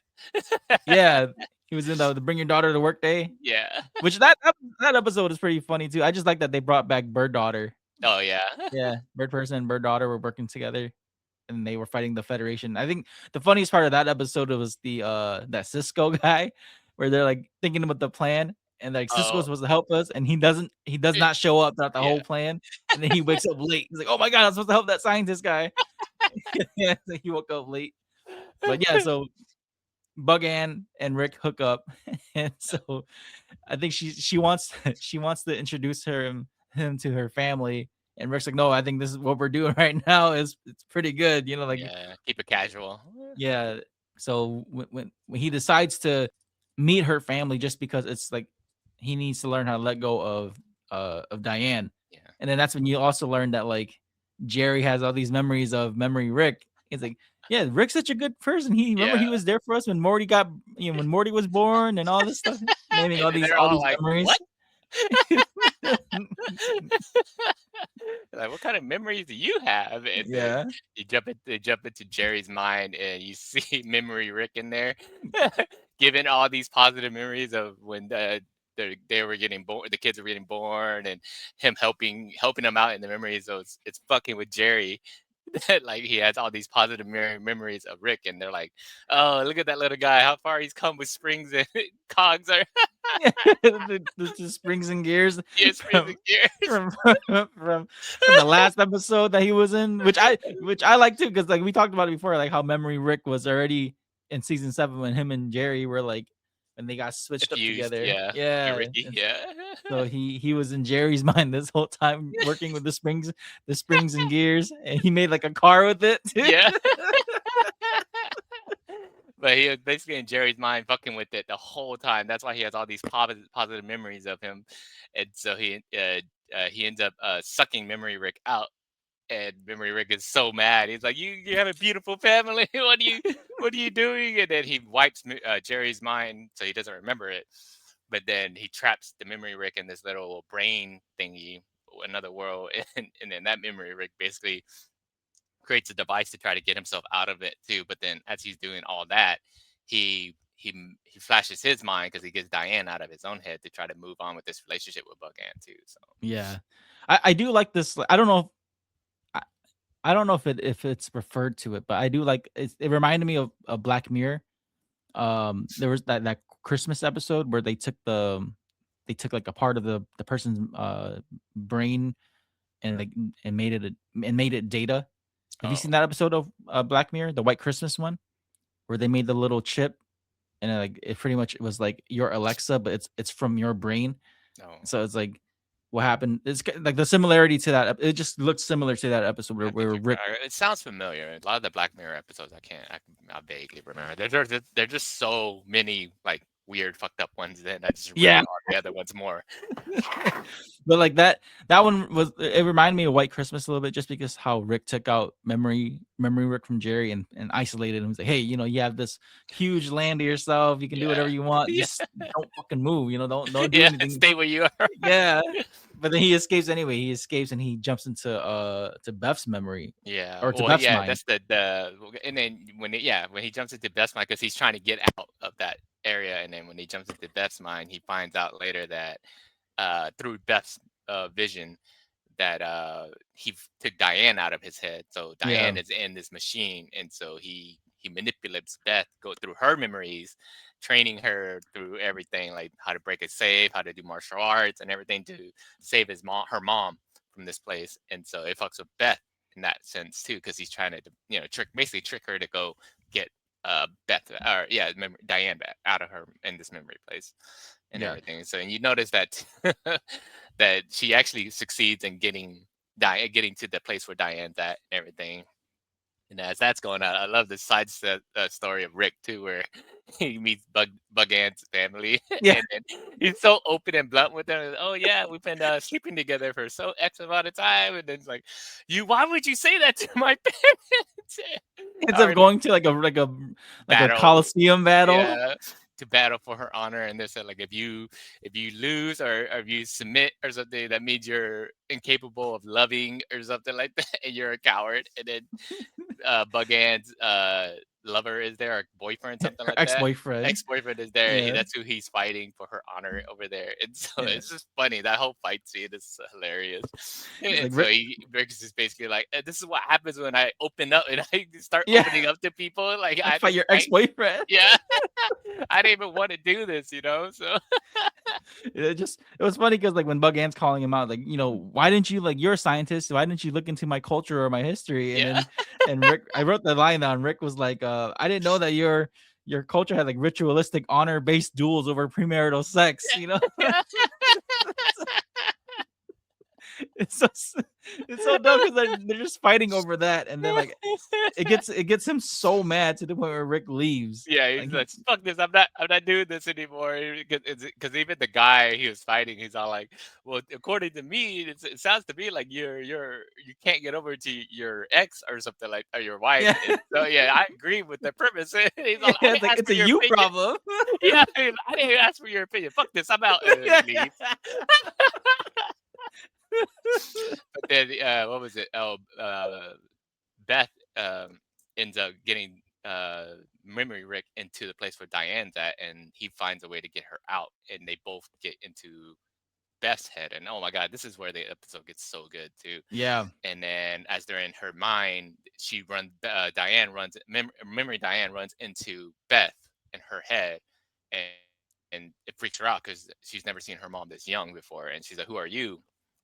Yeah, he was in the Bring Your Daughter to Work day, Yeah. which that episode is pretty funny too. I just like that they brought back Bird Daughter. Oh yeah. Yeah, Bird Person and Bird Daughter were working together, and they were fighting the Federation. I think the funniest part of that episode was the that Cisco guy, where they're like thinking about the plan, and like Cisco's Oh supposed to help us, and he does not show up throughout the yeah. whole plan, and then he wakes up late. He's like, "Oh my god, I'm supposed to help that scientist guy." Yeah, so he woke up late. But yeah, so Bug Ann and Rick hook up, and so I think she wants she wants to introduce him to her family, and Rick's like, "No, I think this is what we're doing right now. It's pretty good, you know, like Yeah. Keep it casual. yeah." So when he decides to meet her family, just because it's like he needs to learn how to let go of Diane, Yeah. and then that's when you also learn that like Jerry has all these memories of Memory Rick. He's like, yeah, Rick's such a good person. He remember Yeah. he was there for us when Morty got when Morty was born and all this stuff, naming And they're all all these like, memories. "What?" Like, what kind of memories do you have? And then Yeah. they jump into Jerry's mind, and you see Memory Rick in there, giving all these positive memories of when they were getting born, the kids were getting born, and him helping them out in the memories. So it's fucking with Jerry. That like he has all these positive memories of Rick, and they're like, "Oh, look at that little guy! How far he's come with springs and cogs are The springs and gears yeah, springs and from gears." from from the last episode that he was in, which I like too, because like we talked about it before, like how Memory Rick was already in season 7 when him and Jerry were like when they got switched up Diffused, together. yeah, yeah, Yeah. Ricky, yeah. So he was in Jerry's mind this whole time working with the springs and gears, and he made like a car with it too. Yeah. But he was basically in Jerry's mind, fucking with it the whole time. That's why he has all these positive memories of him, and so he ends up sucking Memory Rick out, and Memory Rick is so mad. He's like, "You have a beautiful family. What are you doing?" And then he wipes Jerry's mind so he doesn't remember it. But then he traps the Memory Rick in this little brain thingy, another world, and then that Memory Rick basically creates a device to try to get himself out of it too. But then as he's doing all that, he flashes his mind because he gets Diane out of his own head to try to move on with this relationship with Bug Ann too. So Yeah, I do like this. I don't know. I, I don't know if it's referred to it, but I do like it reminded me of Black Mirror. There was that Christmas episode where they took like a part of the person's brain and like and made it data. Have you oh seen that episode of Black Mirror, the White Christmas one, where they made the little chip and it pretty much was like your Alexa, but it's from your brain. no. So it's like what happened. It's like the similarity to that. It just looks similar to that episode I think where Rick. it sounds familiar. A lot of the Black Mirror episodes, I vaguely remember. There's just so many like weird, fucked up ones. Then I just Yeah, remember all the other ones more. but like that one was it reminded me of White Christmas a little bit just because how Rick took out memory Rick from Jerry and isolated him. He's like, hey, you have this huge land to yourself. You can do whatever Yeah, you want. yeah, Just don't fucking move. Don't do yeah. anything. Stay where you are. Yeah. But then he escapes anyway. He escapes and he jumps into to Beth's memory Yeah, or to well, Beth's yeah, mind. that's and then when he jumps into Beth's mind because he's trying to get out of that area, and then when he jumps into Beth's mind, he finds out later that through Beth's vision that took Diane out of his head, so Yeah. Diane is in this machine, and so he manipulates Beth, go through her memories, training her through everything like how to break a safe, how to do martial arts, and everything to save her mom from this place, and so it fucks with Beth in that sense too, because he's trying to basically trick her to go get Beth or Diane back out of her in this memory place and Yeah. everything. So and you notice that that she actually succeeds in getting to the place where Diane's at and everything. And as that's going on, I love the story of Rick too, where he meets Bug Ant's family, Yeah. and then he's so open and blunt with them. Oh yeah, we've been sleeping together for so X amount of time, and then it's like, why would you say that to my parents? Ends up Or going to like a battle, Coliseum battle. yeah, to battle for her honor, and they said like if you lose or if you submit or something, that means you're incapable of loving or something like that, and you're a coward. And then Bug Ant's lover is there, or boifriend, something Her like that. ex-boyfriend. Ex-boyfriend is there. Yeah. That's who he's fighting for her honor over there. And so Yeah. it's just funny. That whole fight scene is hilarious. He's And like, so Rick is just basically like, this is what happens when I open up and I start Yeah. opening up to people. Like I fight your ex-boyfriend. yeah. I didn't even want to do this, So It was funny because like when Bug Ant's calling him out, like, why didn't you, like, you're a scientist, why didn't you look into my culture or my history? And yeah. then and Rick, I wrote the line down. Rick was like, I didn't know that your culture had like ritualistic honor-based duels over premarital sex. Yeah. It's so dumb because they're just fighting over that, and then like it gets him so mad to the point where Rick leaves. Yeah, he's like, "Fuck this! I'm not doing this anymore." Because even the guy he was fighting, he's all like, "Well, according to me, it sounds to me like you can't get over to your ex or something like or your wife." Yeah. And so yeah, I agree with the premise. He's all, Yeah, "I it's didn't like ask it's for a your you opinion." problem. Yeah, I didn't ask for your opinion. Fuck this! I'm out. And Yeah. he leaves. But then what was it? Oh, Beth ends up getting Memory Rick into the place where Diane's at, and he finds a way to get her out, and they both get into Beth's head. And oh my god, this is where the episode gets so good too. Yeah. And then as they're in her mind, she runs. Memory Diane runs into Beth in her head, and it freaks her out because she's never seen her mom this young before, and she's like, "Who are you?"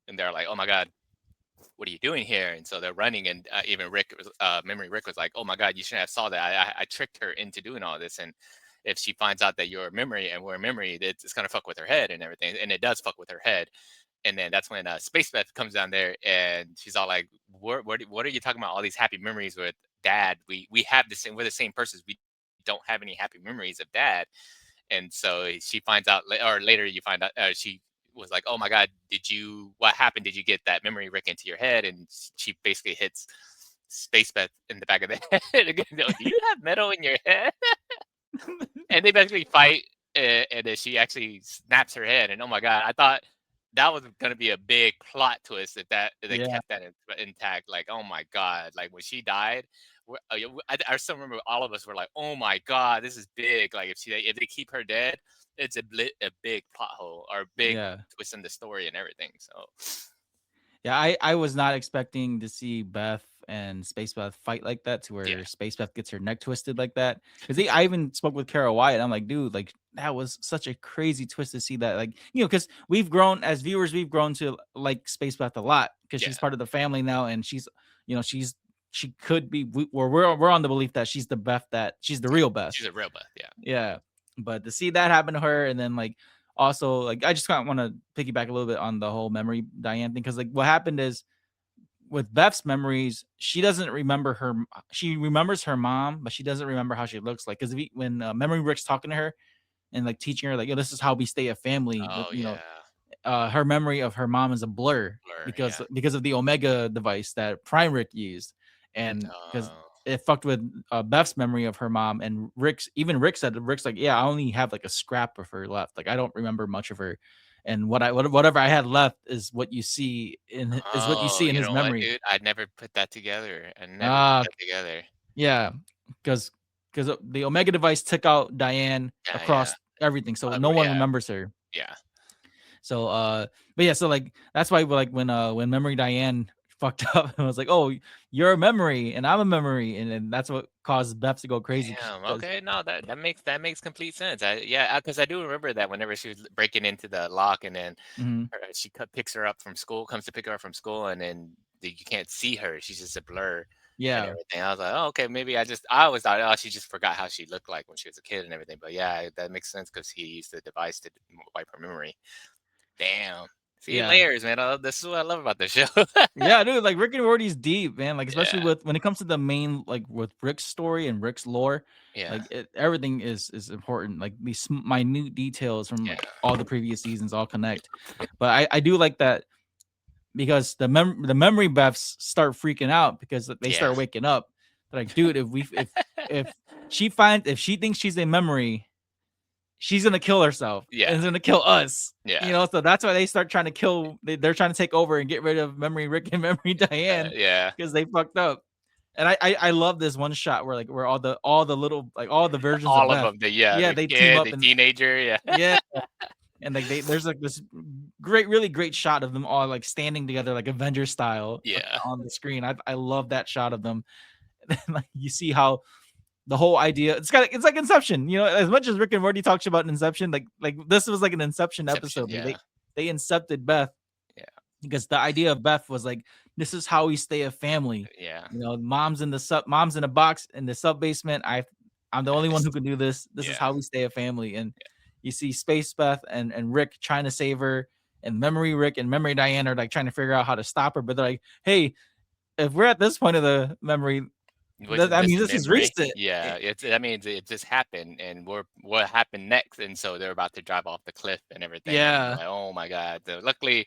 And they're like, "Oh my god, what are you doing here?" And so they're running, and even Memory Rick was like, "Oh my god, you shouldn't have saw that. I tricked her into doing all this, and if she finds out that you're a memory and we're a memory, it's gonna fuck with her head and everything." And it does fuck with her head. And then that's when Space Beth comes down there, and she's all like, what are you talking about? All these happy memories with Dad? We have the same. We're the same persons. We don't have any happy memories of Dad." And so she finds out, or later you find out, she was like, "Oh my god, what happened? Did you get that memory Rick into your head?" And she basically hits Space Beth in the back of the head again. "Do you have metal in your head?" And they basically fight, and then she actually snaps her head. And oh my god, I thought that was going to be a big plot twist if they Yeah. kept that intact. Like, oh my god, like when she died, I still remember all of us were like, "Oh my god, this is big." Like if they keep her dead, it's a big plot hole or a big Yeah. twist in the story and everything. So Yeah, I was not expecting to see Beth and Space Beth fight like that, to where yeah, Space Beth gets her neck twisted like that. Because I even spoke with Kara Wyatt. I'm like, dude, like that was such a crazy twist to see that. Like, because we've grown as viewers, we've grown to like Space Beth a lot because she's yeah, part of the family now, and she could be. We're on the belief that she's the Beth, that she's the real Beth. she's a real Beth. Yeah, Yeah. But to see that happen to her, and then like also like I just kind of want to piggyback a little bit on the whole memory Diane thing, because like what happened is with Beth's memories, she doesn't remember her. She remembers her mom, but she doesn't remember how she looks like. Because when Memory Rick's talking to her and like teaching her like, "Yo, this is how we stay a family," oh yeah, her memory of her mom is a blur Blur, because yeah. of the Omega device that Prime Rick used, and because Oh. it fucked with Beth's memory of her mom. And Rick said, Rick's like, "Yeah, I only have like a scrap of her left. Like I don't remember much of her, and whatever I had left is what you see in Oh, you his know what, memory." dude? I never put that together. I never put Ah, that together. yeah, because the Omega device took out Diane Yeah, yeah. across everything, so no one Yeah, remembers her. yeah. So but yeah, so like that's why like when Memory Diane fucked up, and was like, "Oh, you're a memory and I'm a memory," and then that's what caused Beth to go crazy. Damn. Okay. No, that makes complete sense. Because I do remember that whenever she was breaking into the lock, and then Mhm. she picks her up from school, comes to pick her up from school, and then you can't see her. She's just a blur and Yeah. everything. I was like, oh, okay, maybe I always thought, oh, she just forgot how she looked like when she was a kid and everything. But yeah, that makes sense because he used the device to wipe her memory. Damn. See, Yeah. layers, man. This is what I love about the show. Yeah, dude, like Rick and Morty's deep, man. Like especially Yeah. when it comes to the main, like with Rick's story and Rick's lore, Yeah. like everything is important. Like these minute details from like Yeah. all the previous seasons all connect. But I do like that because the memory buffs start freaking out because they Yeah. start waking up. They're like, dude, if she thinks she's a memory, she's gonna kill herself. Yeah. And it's gonna kill us. Yeah. You know, so that's why they start trying to kill. They're trying to take over and get rid of Memory Rick and Memory Diane Yeah. because they fucked up. And I love this one shot where all the little like all the versions All of of Beth, them. The they kid, team up the and teenager. Yeah. yeah. And like there's like this really great shot of them all like standing together like Avengers style Yeah. on the screen. I love that shot of them. And then, like you see how the whole idea it's like Inception, you know, as much as Rick and Morty talks about Inception, like this was like an Inception episode. Yeah. Like, they incepted Beth. Yeah. Because the idea of Beth was like, this is how we stay a family. Yeah. You know, mom's in a box in the sub basement. I'm the only one who can do this. This is how we stay a family. And you see Space Beth and Rick trying to save her, and Memory Rick and Memory Diane are like trying to figure out how to stop her. But they're like, hey, if we're at this point of the memory, this is recent. Yeah, that means it just happened, and what happened next, and so they're about to drive off the cliff and everything. Yeah. Like, oh my god! Luckily,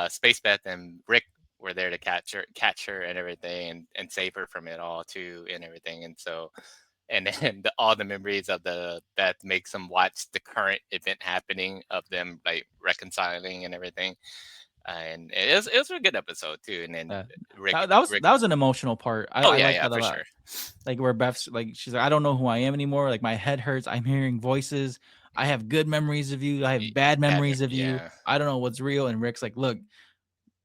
Space Beth and Rick were there to catch her and everything, and save her from it all too, and everything. And so, and then all the memories of the Beth makes them watch the current event happening of them like reconciling and everything. And it was a good episode too. And then Rick, that was an emotional part. I like that a lot. Sure. Like where Beth's like, she's like, I don't know who I am anymore. Like my head hurts. I'm hearing voices. I have good memories of you. I have bad memories of you. I don't know what's real. And Rick's like, look,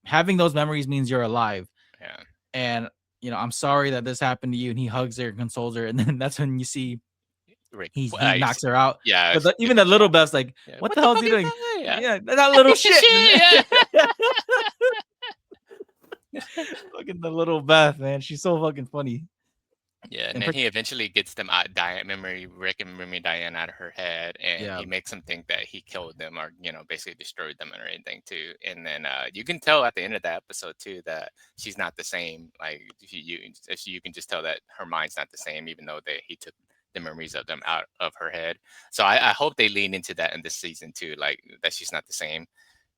having those memories means you're alive. Yeah. And you know, I'm sorry that this happened to you. And he hugs her and consoles her. And then that's when you see Rick, he knocks her out. Yeah. But even that little Beth's like, what the hell is he doing? Yeah, that little shit. Look at the little Beth, man. She's so fucking funny. Yeah, and then he eventually gets them out, Rick and Memory Diane out of her head, and he makes them think that he killed them or, you know, basically destroyed them or anything too. And then you can tell at the end of that episode too that she's not the same. Like you can just tell that her mind's not the same, even though he took the memories of them out of her head. So I hope they lean into that in this season too, like that she's not the same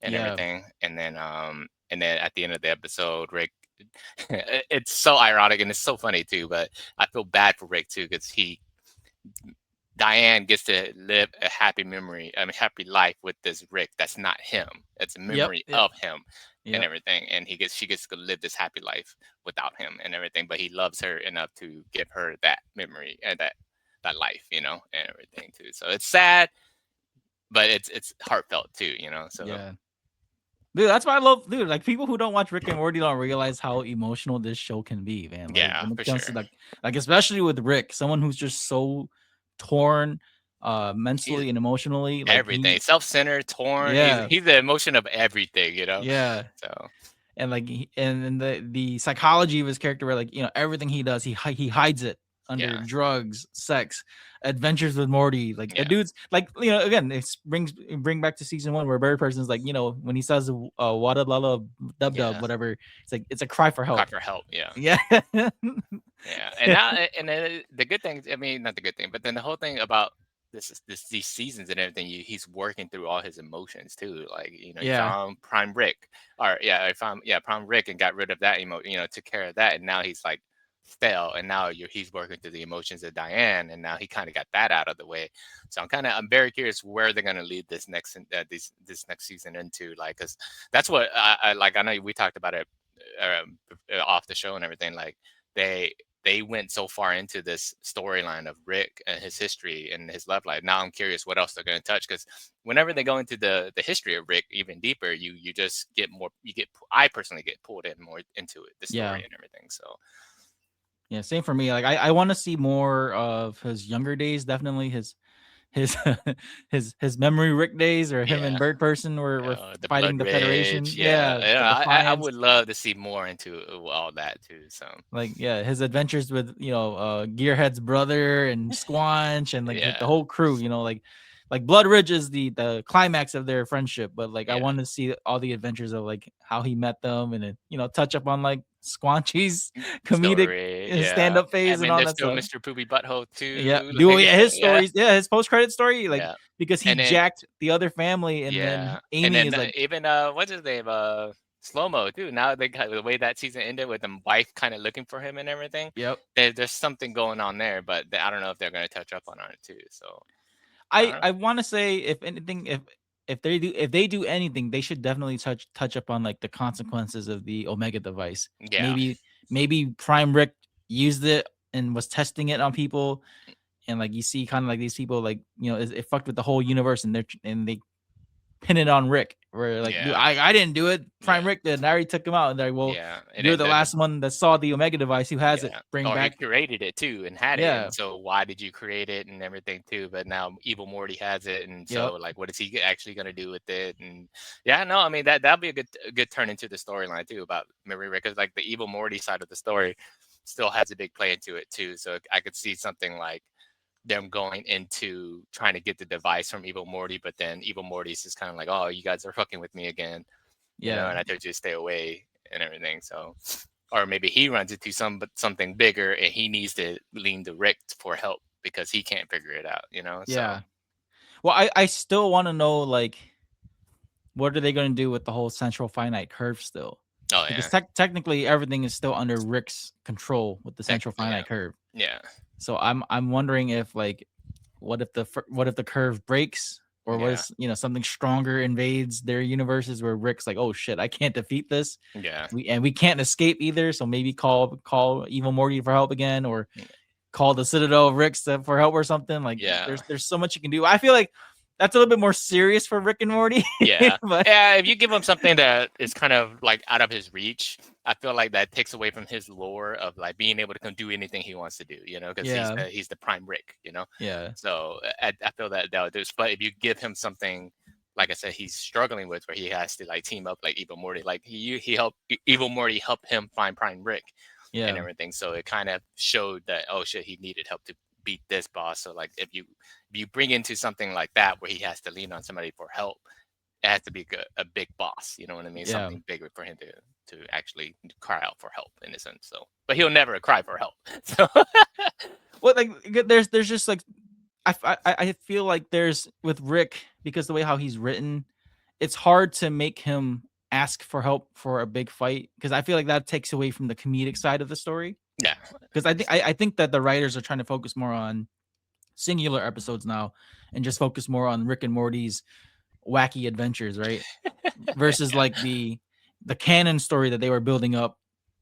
and everything. And then at the end of the episode, Rick, it's so ironic and it's so funny too, but I feel bad for Rick too because Diane gets to live a happy life with this Rick that's not him. It's a memory of him and everything, and she gets to live this happy life without him and everything. But he loves her enough to give her that memory and that life, you know, and everything too. So it's sad, but it's heartfelt too, you know. So yeah. Dude, that's why I love, dude. Like people who don't watch Rick and Morty don't realize how emotional this show can be, man. Like, yeah, when it for comes sure. to like especially with Rick, someone who's just so torn, mentally and emotionally. Like everything, self-centered, torn. Yeah, he's the emotion of everything, you know. Yeah. So, and like and the psychology of his character, where like, you know, everything he does, he hides it under drugs, sex, adventures with Morty. Like a dude's like, you know, again, it bring back to season 1 where Bird Person's like, you know, when he says wada lala dub dub, whatever, it's like it's a cry for help. Yeah. Yeah. And now and the good thing, I mean, not the good thing, but then the whole thing about these seasons and everything, he's working through all his emotions too. Like, you know, he found Prime Rick, Prime Rick and got rid of that emotion, you know, took care of that, and now he's like fell, and now he's working through the emotions of Diane, and now he kind of got that out of the way. So I'm very curious where they're going to lead this next this next season into, like, because that's what I like. I know we talked about it off the show and everything. Like they went so far into this storyline of Rick and his history and his love life. Now I'm curious what else they're going to touch, because whenever they go into the history of Rick even deeper, you just get more. I personally get pulled in more into it, the story and everything. So. Yeah, same for me. Like I want to see more of his younger days, definitely his his his memory Rick days, or him and Yeah. Bird Person were The fighting Blood the Federation. Ridge, Yeah, the I Defiance. would love to see more into all that too. So Like, yeah, his adventures with, Gearhead's brother and Squanch and like the yeah, whole crew, like Blood Ridge is the climax of their friendship, but like I yeah, want to see all the adventures of like how he met them, and then, touch up on like Squanchy's comedic story, stand yeah. up I phase and mean, all there's that still stuff. Mr. Poopy Butthole Yeah, too. dude, Like, yeah, his yeah, stories, yeah, his post credit story, like yeah. because he And then jacked the other family, and then yeah, and Amy then is like, even what's his name? Slow Mo too. Now they got the way that season ended with the wife kind of looking for him and everything. yep. There's something going on there, but I don't know if they're going to touch up on it too. So I I don't know. I want to say, if anything, if they do anything, they should definitely touch up on like the consequences of the Omega device. Yeah, Maybe Prime Rick used it and was testing it on people, and like you see kind of like these people, like, it fucked with the whole universe, and they pin it on Rick, where like, dude, yeah, I didn't do it. Prime yeah. Rick did, and I already took him out, and they're like, well, Yeah, and you're then the last one that saw the Omega device. Who has it? yeah. Bring Or he back. created it too and had it, Yeah. and so why did you create it and everything too? But now Evil Morty has it, and Yep. so like, what is he actually gonna do with it? And yeah, no, I mean that'll be a good turn into the storyline too about Memory Rick, because like the Evil Morty side of the story still has a big play into it too. So I could see something like them going into trying to get the device from Evil Morty, but then Evil Morty's just kind of like, oh, you guys are fucking with me again, Yeah. and I told you to stay away and everything. So, or maybe he runs into something bigger and he needs to lean to Rick for help because he can't figure it out. Yeah. Well, I still want to know, like, what are they going to do with the whole central finite curve still? Oh yeah, Because technically everything is still under Rick's control with the central finite curve. yeah, So I'm wondering if, like, what if the curve breaks, or what if something stronger invades their universes, where Rick's like, oh shit, I can't defeat this. yeah, We can't escape either. So maybe call Evil Morty for help again, or call the Citadel of Rick's for help or something. Like, yeah. there's so much you can do. I feel like that's a little bit more serious for Rick and Morty. Yeah. But Yeah, if you give him something that is kind of like out of his reach, I feel like that takes away from his lore of like being able to do anything he wants to do, because yeah, he's the prime Rick. yeah, So I feel that would do. But if you give him something, like I said, he's struggling with, where he has to like team up like Evil Morty, like he helped Evil Morty help him find Prime Rick and yeah, everything. So it kind of showed that, oh shit, he needed help to beat this boss. So like if you bring into something like that where he has to lean on somebody for help, it has to be a big boss. You know what I mean? yeah. Something bigger for him to actually cry out for help in a sense. So, but he'll never cry for help. So Well, like, there's just like, I feel like there's, with Rick, because the way how he's written, it's hard to make him ask for help for a big fight, because I feel like that takes away from the comedic side of the story. yeah, Because I think that the writers are trying to focus more on singular episodes now, and just focus more on Rick and Morty's wacky adventures, right? Versus yeah, like the canon story that they were building up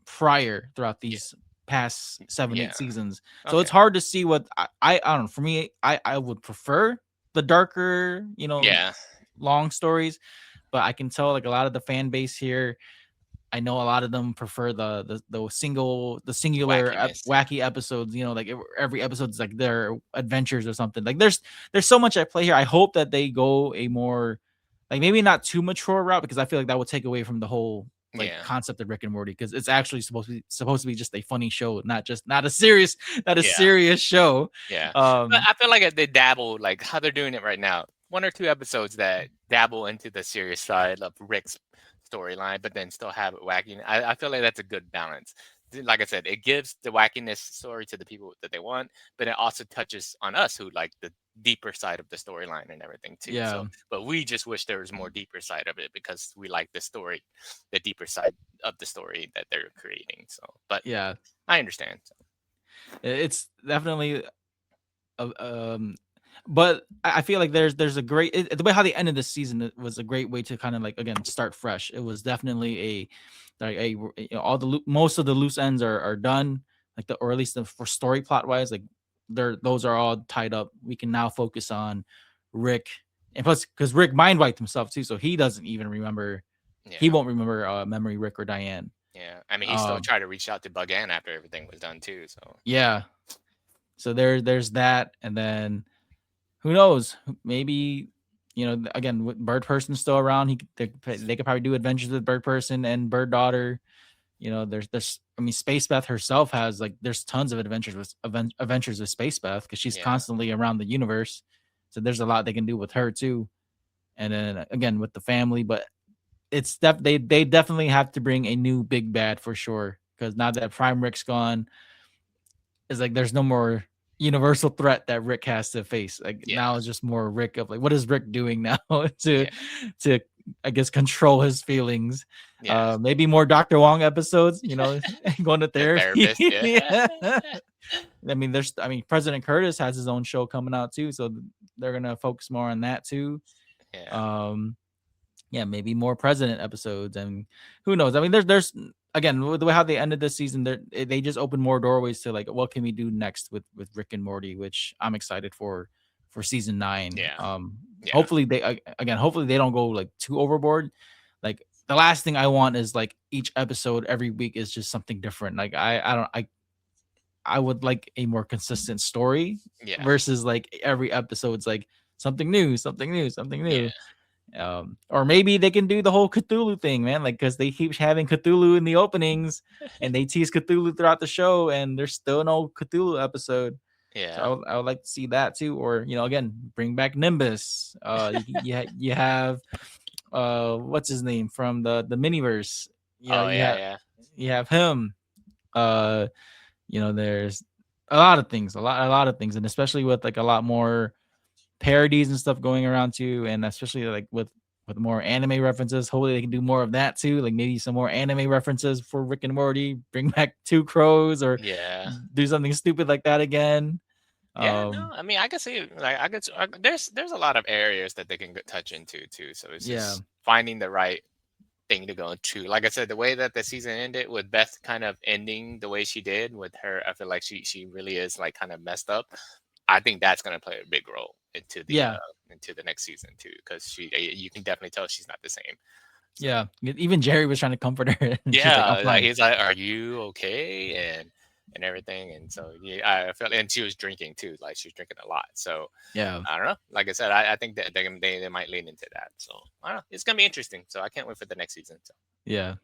prior throughout these past 7-8 yeah. seasons. So Okay. it's hard to see what I don't know. For me, I would prefer the darker, Yeah, long stories, but I can tell like a lot of the fan base here, I know a lot of them prefer the singular wackiness. wacky episodes. Like every episode's like their adventures or something. Like there's so much at play here. I hope that they go a more, like, maybe not too mature route, because I feel like that would take away from the whole like Yeah. concept of Rick and Morty, because it's actually supposed to be just a funny show, not a serious show. Yeah. Um, But I feel like they dabble, like how they're doing it right now. 1 or 2 episodes that dabble into the serious side of Rick's storyline, but then still have it wacky. I feel like that's a good balance. Like I said, it gives the wackiness story to the people that they want, but it also touches on us who like the deeper side of the storyline and everything too. Yeah. So, but we just wish there was more deeper side of it because we like the story, the deeper side of the story that they're creating. So, but yeah, I understand. So. it's definitely but I feel like there's a great, the way how they ended this season, it was a great way to kind of like, again, start fresh. It was definitely all the most of the loose ends are done, like or at least for story plot wise, like those are all tied up. We can now focus on Rick, and plus because Rick mind wiped himself too, so he doesn't even remember. Yeah. He won't remember Memory Rick or Diane. Yeah, I mean, he still tried to reach out to Bug Ann after everything was done too. So yeah, so there's that, and then who knows? Maybe, again, with Bird Person's still around. They could probably do adventures with Bird Person and Bird Daughter. There's I mean, Space Beth herself has like there's tons of adventures with Space Beth because she's Yeah. constantly around the universe. So there's a lot they can do with her too. And then again with the family, but they definitely have to bring a new big bad for sure because now that Prime Rick's gone, it's like there's no more universal threat that Rick has to face. Like now it's just more Rick of like what is Rick doing now to I guess control his feelings. Yeah. Maybe more Dr. Wong episodes, going to The therapy. therapist, yeah. I mean President Curtis has his own show coming out too, so they're gonna focus more on that too. Yeah. Maybe more president episodes, and who knows? I mean, there's again with the way how they ended this season, they just opened more doorways to like what can we do next with Rick and Morty, which I'm excited for season 9. Yeah. Hopefully they don't go like too overboard. Like the last thing I want is like each episode every week is just something different. Like I would like a more consistent story versus like every episode's like something new. Yeah. Or maybe they can do the whole Cthulhu thing, man. Like, because they keep having Cthulhu in the openings, and they tease Cthulhu throughout the show, and there's still no Cthulhu episode. Yeah. So I would like to see that too. Or again, bring back Nimbus. You have what's his name from the miniverse. You have him. There's a lot of things, and especially with like a lot more parodies and stuff going around too, and especially like with more anime references. Hopefully they can do more of that too, like maybe some more anime references for Rick and Morty, bring back Two Crows, or do something stupid like that again. No, I mean I can see like there's a lot of areas that they can touch into too, so it's just finding the right thing to go into. Like I said, the way that the season ended with Beth kind of ending the way she did with her, I feel like she really is like kind of messed up. I think that's going to play a big role into the next season too, because you can definitely tell she's not the same. So. Yeah, even Jerry was trying to comfort her. He's like, "Are you okay?" and everything, and so I felt, and she was drinking too, like she was drinking a lot. So I don't know. Like I said, I think that they might lean into that. So I don't know. It's gonna be interesting. So I can't wait for the next season. So yeah.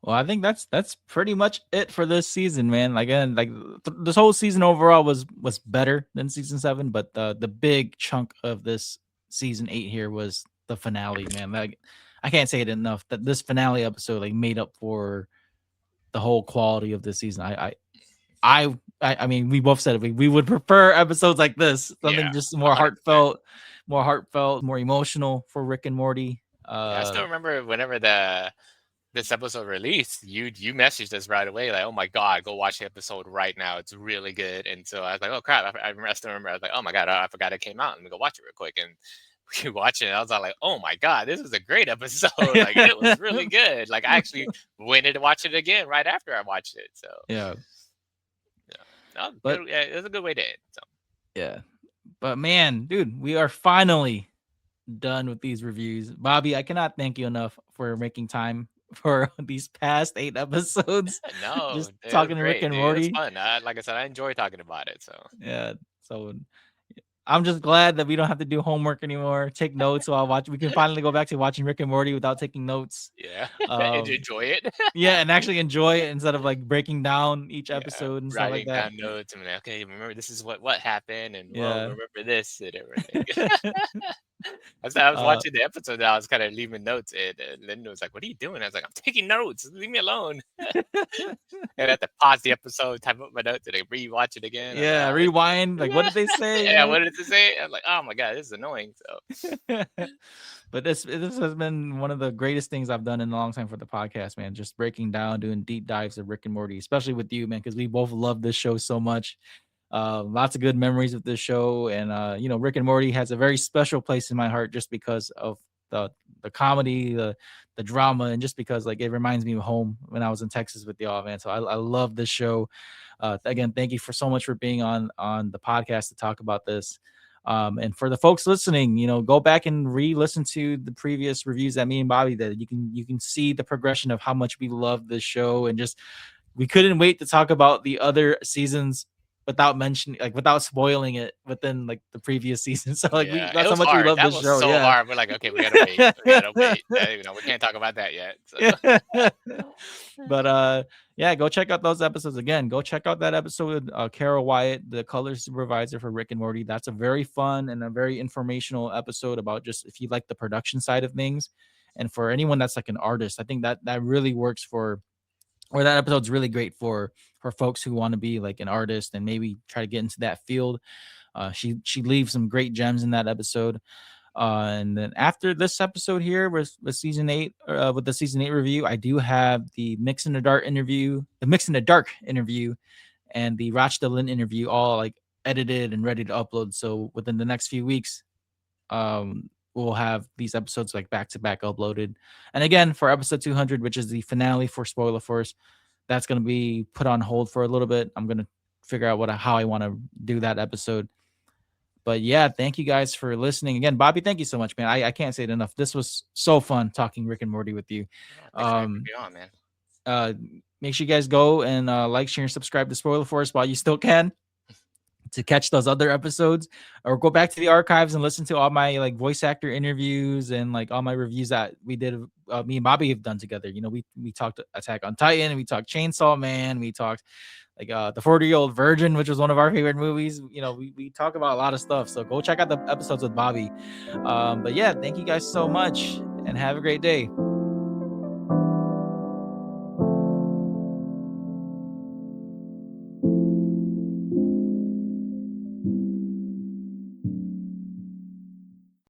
Well, I think that's pretty much it for this season, man. Like, again, like this whole season overall was better than season 7, but the big chunk of this season 8 here was the finale, man. Like, I can't say it enough that this finale episode like made up for the whole quality of this season. I mean, we both said it. We would prefer episodes like this, something just more 100%. heartfelt, more emotional for Rick and Morty. I still remember whenever this episode released, you messaged us right away, like, "Oh my god, go watch the episode right now. It's really good." And so I was like, "Oh crap!" I still remember. I was like, "Oh my god, I forgot it came out. Let me go watch it real quick." And we watched it. And I was like, "Oh my god, this was a great episode. Like, it was really good." Like, I actually went in to watch it again right after I watched it. So it was a good way to end. So but man, dude, we are finally done with these reviews. Bobby, I cannot thank you enough for making time for these past 8 episodes. No, just talking to Rick and Morty. It was fun. Like I said, I enjoy talking about it. So I'm just glad that we don't have to do homework anymore. Take notes while watching. We can finally go back to watching Rick and Morty without taking notes. Yeah, and enjoy it. And actually enjoy it instead of like breaking down each episode and stuff like that. Writing down notes and like, okay, remember this is what happened, and remember this and everything. I was watching the episode, and I was kind of leaving notes, and Linda was like, "What are you doing?" I was like, "I'm taking notes. Leave me alone." And I had to pause the episode, type up my notes, and rewatch it again. Rewind. Like, what did they say? What did it say? I was like, "Oh my god, this is annoying." So, but this has been one of the greatest things I've done in a long time for the podcast, man. Just breaking down, doing deep dives of Rick and Morty, especially with you, man, because we both love this show so much. Lots of good memories with this show, and Rick and Morty has a very special place in my heart just because of the comedy, the drama, and just because like it reminds me of home when I was in Texas with y'all, man. So I love this show. Again, thank you so much for being on the podcast to talk about this. And for the folks listening, go back and re-listen to the previous reviews that me and Bobby did. You can see the progression of how much we love this show, and just we couldn't wait to talk about the other seasons without mentioning, like without spoiling it within like the previous season. So like Yeah, that's it how was much we hard. love That this was show. so Yeah. hard. We're like, okay, we gotta wait. We gotta wait. We can't talk about that yet. So. But yeah, go check out those episodes again. Go check out that episode with Carol Wyatt, the color supervisor for Rick and Morty. That's a very fun and a very informational episode about just if you like the production side of things. And for anyone that's like an artist, I think that really works for, or that episode's really great for folks who want to be like an artist and maybe try to get into that field. She leaves some great gems in that episode. And then after this episode here with season 8, with the season 8 review, I do have the Mix in the Dark interview, and the Rachda Lynn interview all like edited and ready to upload. So within the next few weeks, we'll have these episodes like back to back uploaded. And again, for episode 200, which is the finale for Spoiler Force, that's going to be put on hold for a little bit. I'm going to figure out how I want to do that episode. But yeah, thank you guys for listening again. Bobby, thank you so much, man. I can't say it enough. This was so fun talking Rick and Morty with you. Thanks for having me on, man. Make sure you guys go and like, share, and subscribe to Spoiler Force while you still can, to catch those other episodes, or go back to the archives and listen to all my like voice actor interviews and like all my reviews that we did. Me and Bobby have done together. You know, we talked Attack on Titan, we talked Chainsaw Man, we talked like the 40-Year-Old Virgin, which was one of our favorite movies. You know, we talk about a lot of stuff. So go check out the episodes with Bobby. But yeah, thank you guys so much and have a great day.